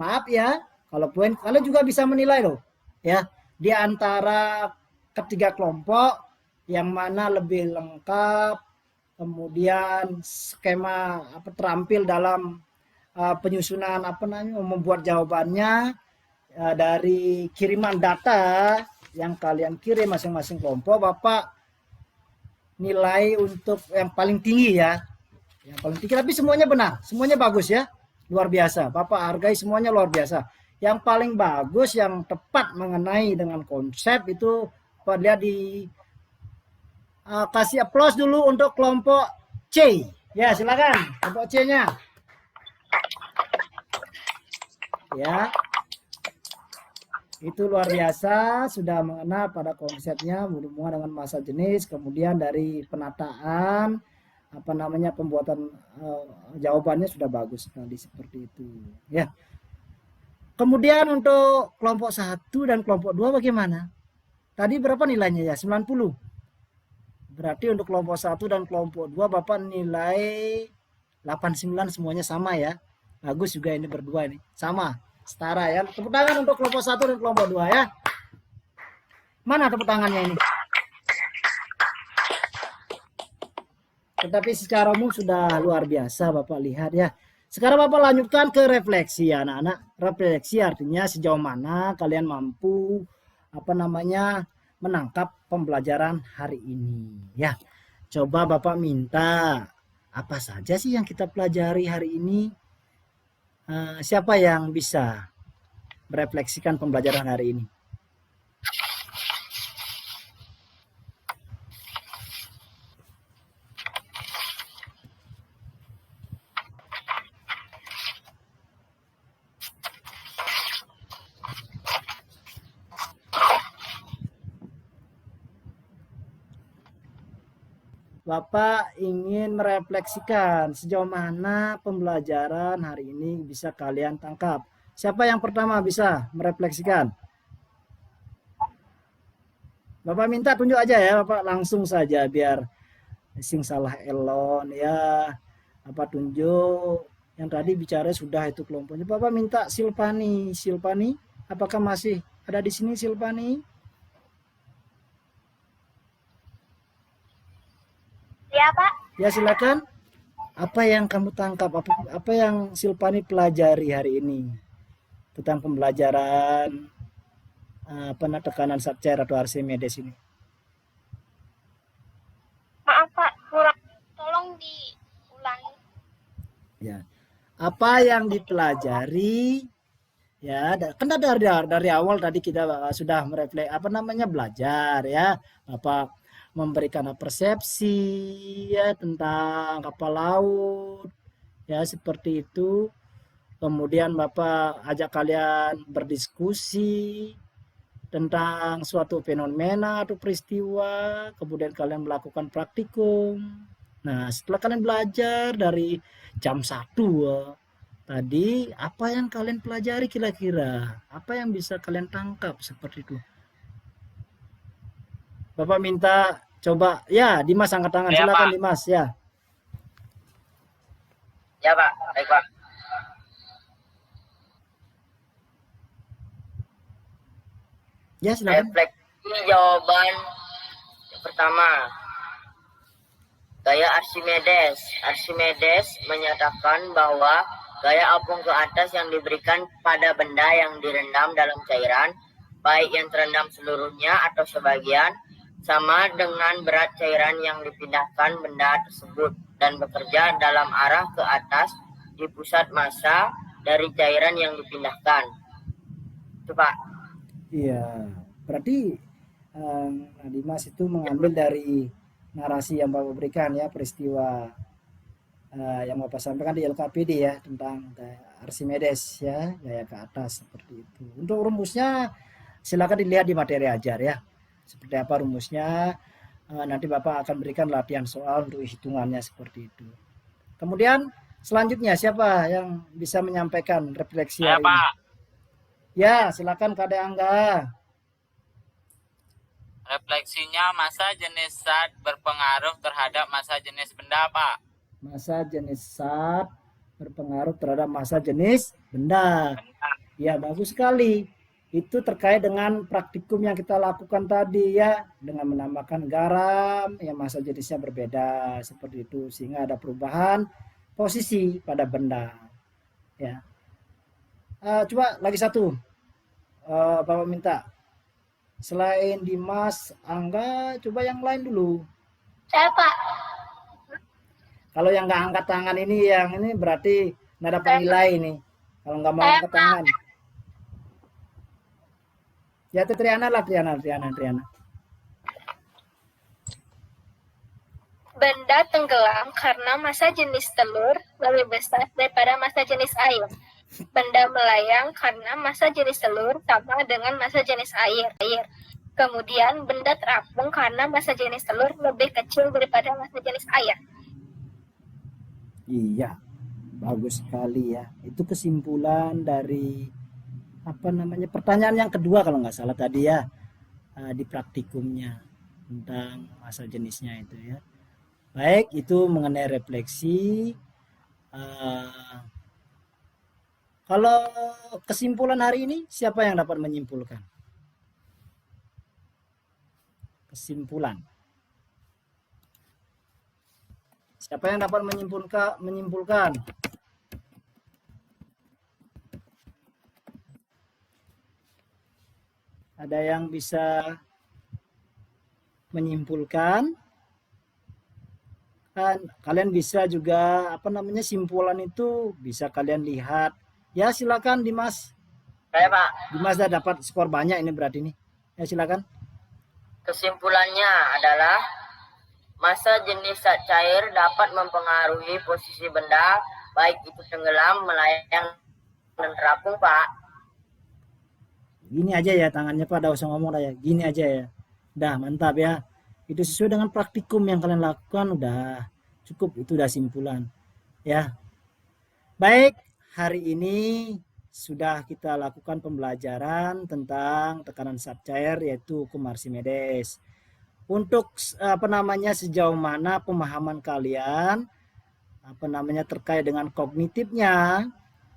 Maaf ya, kalau poin kalian juga bisa menilai loh. Ya, di antara ketiga kelompok yang mana lebih lengkap, kemudian skema terampil dalam penyusunan membuat jawabannya dari kiriman data yang kalian kirim masing-masing kelompok, Bapak nilai untuk yang paling tinggi ya. Yang paling tinggi, tapi semuanya benar, semuanya bagus ya. Luar biasa. Bapak hargai semuanya luar biasa. Yang paling bagus, yang tepat mengenai dengan konsep itu Pak lihat di kasih aplaus dulu untuk kelompok C. Ya, silakan kelompok C-nya. Ya. Itu luar biasa, sudah mengena pada konsepnya berhubungan dengan masa jenis, kemudian dari penataan pembuatan jawabannya sudah bagus sekali seperti itu ya. Kemudian untuk kelompok 1 dan kelompok 2 bagaimana? Tadi berapa nilainya ya? 90. Berarti untuk kelompok 1 dan kelompok 2 Bapak nilai 89, semuanya sama ya. Bagus juga ini berdua ini. Sama. Setara ya. Tepuk tangan untuk kelompok 1 dan kelompok 2 ya. Mana tepuk tangannya ini? Tetapi secara umum sudah luar biasa Bapak lihat ya. Sekarang Bapak lanjutkan ke refleksi ya anak-anak. Refleksi artinya sejauh mana kalian mampu menangkap pembelajaran hari ini ya. Coba Bapak minta apa saja sih yang kita pelajari hari ini? Siapa yang bisa merefleksikan pembelajaran hari ini? Bapak ingin merefleksikan sejauh mana pembelajaran hari ini bisa kalian tangkap. Siapa yang pertama bisa merefleksikan? Bapak minta tunjuk aja ya, Bapak langsung saja biar sing salah elon ya. Bapak tunjuk yang tadi bicara sudah itu kelompoknya. Bapak minta Silvani. Silvani, apakah masih ada di sini Silvani? Ya, Pak. Ya, silakan. Apa yang kamu tangkap? Apa yang Silvani pelajari hari ini tentang pembelajaran tekanan subcair atau Archimedes ini? Maaf, Pak. Kurang. Tolong diulangi. Ya. Apa yang dipelajari? Ya, kan dari awal tadi kita sudah belajar ya. Bapak memberikan persepsi ya tentang kapal laut ya seperti itu. Kemudian Bapak ajak kalian berdiskusi tentang suatu fenomena atau peristiwa, kemudian kalian melakukan praktikum. Nah, setelah kalian belajar dari jam 1 tadi, apa yang kalian pelajari kira-kira? Apa yang bisa kalian tangkap seperti itu? Bapak minta coba ya, Dimas angkat tangan. Ya, silakan Pak. Dimas ya. Ya Pak, baik Pak. Ya, silakan. Refleksi jawaban yang pertama Gaya Archimedes. Archimedes menyatakan bahwa gaya apung ke atas yang diberikan pada benda yang direndam dalam cairan, baik yang terendam seluruhnya atau sebagian, sama dengan berat cairan yang dipindahkan benda tersebut dan bekerja dalam arah ke atas di pusat massa dari cairan yang dipindahkan. Itu Pak. Iya, berarti Dimas itu mengambil dari narasi yang Bapak berikan ya, peristiwa yang Bapak sampaikan di LKPD ya, tentang Archimedes ya, gaya ke atas seperti itu. Untuk rumusnya silakan dilihat di materi ajar ya, seperti apa rumusnya. Nanti Bapak akan berikan latihan soal untuk hitungannya seperti itu. Kemudian selanjutnya siapa yang bisa menyampaikan refleksi Ya, hari ini? Pak. Ya, silakan Kak Angga. Refleksinya massa jenis zat berpengaruh terhadap massa jenis benda, Pak. Massa jenis zat berpengaruh terhadap massa jenis benda. Ya, bagus sekali. Itu terkait dengan praktikum yang kita lakukan tadi ya, dengan menambahkan garam yang massa jenisnya berbeda seperti itu, sehingga ada perubahan posisi pada benda. Ya. Coba lagi satu. Bapak minta. Selain Dimas, Angga, coba yang lain dulu. Saya Pak. Kalau yang nggak angkat tangan ini, yang ini berarti nggak dapat nilai ini. Kalau nggak mau angkat tangan. Ya, Triana lah, Triana. Benda tenggelam karena massa jenis telur lebih besar daripada massa jenis air. Benda melayang karena massa jenis telur sama dengan massa jenis air. Kemudian benda terapung karena massa jenis telur lebih kecil daripada massa jenis air. Iya, bagus sekali ya. Itu kesimpulan dari pertanyaan yang kedua kalau nggak salah tadi ya, di praktikumnya tentang massa jenisnya itu ya. Baik, itu mengenai refleksi. Kalau kesimpulan hari ini, siapa yang dapat menyimpulkan? Kesimpulan. Siapa yang dapat menyimpulkan? Ada yang bisa menyimpulkan? Kan kalian bisa juga simpulan itu bisa kalian lihat. Ya, silakan Dimas. Saya Pak. Dimas sudah dapat skor banyak ini berarti nih. Ya, silakan. Kesimpulannya adalah massa jenis zat cair dapat mempengaruhi posisi benda, baik itu tenggelam, melayang, dan terapung, Pak. Gini aja ya tangannya Pak, tidak usah ngomong dah ya. Gini aja ya. Dah, mantap ya. Itu sesuai dengan praktikum yang kalian lakukan, udah cukup, itu udah simpulan. Ya. Baik, hari ini sudah kita lakukan pembelajaran tentang tekanan zat cair yaitu hukum Archimedes. Untuk sejauh mana pemahaman kalian terkait dengan kognitifnya,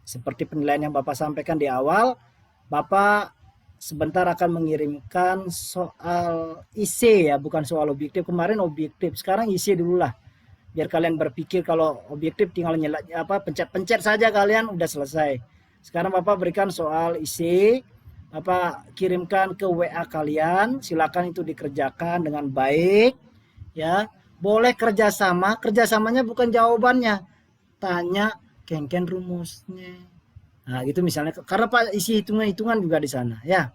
seperti penilaian yang Bapak sampaikan di awal, Bapak sebentar akan mengirimkan soal IC ya, bukan soal objektif. Kemarin objektif, sekarang IC dulu lah. Biar kalian berpikir kalau objektif tinggal pencet-pencet saja kalian udah selesai. Sekarang Bapak berikan soal IC, Bapak kirimkan ke WA kalian, silakan itu dikerjakan dengan baik ya. Boleh kerjasama, kerjasamanya bukan jawabannya. Tanya kengken rumusnya. Nah, gitu misalnya, karena Pak isi hitungan-hitungan juga di sana ya.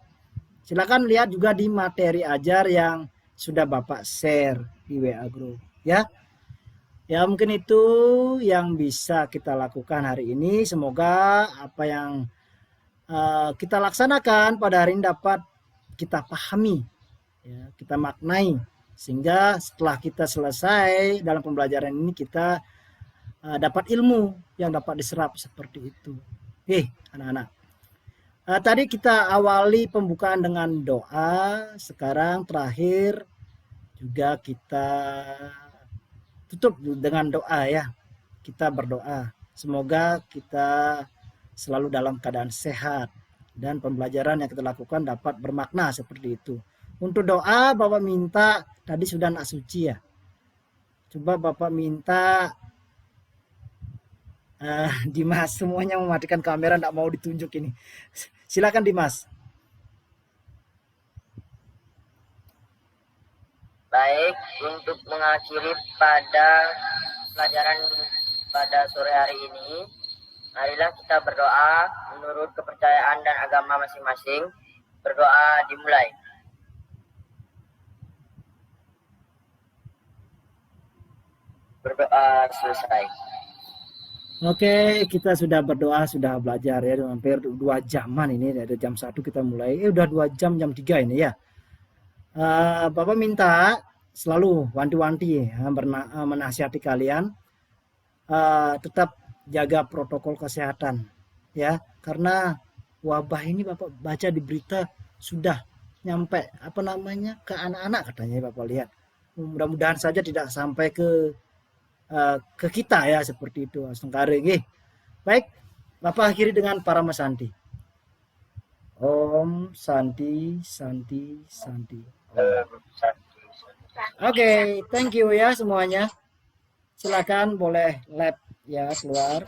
Silakan lihat juga di materi ajar yang sudah Bapak share di WA group ya. Ya, mungkin itu yang bisa kita lakukan hari ini. Semoga apa yang kita laksanakan pada hari ini dapat kita pahami, ya, kita maknai, sehingga setelah kita selesai dalam pembelajaran ini kita dapat ilmu yang dapat diserap seperti itu. Anak-anak, tadi kita awali pembukaan dengan doa, sekarang terakhir juga kita tutup dengan doa ya. Kita berdoa, semoga kita selalu dalam keadaan sehat dan pembelajaran yang kita lakukan dapat bermakna seperti itu. Untuk doa Bapak minta tadi sudah nak suci ya. Coba Bapak minta Dimas, semuanya mematikan kamera, enggak mau ditunjuk ini. Silakan Dimas. Baik, untuk mengakhiri pada pelajaran pada sore hari ini, marilah kita berdoa menurut kepercayaan dan agama masing-masing. Berdoa dimulai. Berdoa selesai. Oke, kita sudah berdoa, sudah belajar ya, hampir 2 jaman ini, dari jam 1 kita mulai, udah 2 jam, jam 3 ini ya. Bapak minta selalu wanti-wanti ya, menasihati kalian tetap jaga protokol kesehatan ya, karena wabah ini Bapak baca di berita sudah nyampe ke anak-anak katanya Bapak lihat. Mudah-mudahan saja tidak sampai ke kita ya, seperti itu. Astengkare nggih. Baik, Bapak akhiri dengan para Santi. Om Santi Santi Santi. Oke, thank you ya semuanya. Silakan boleh lab ya keluar.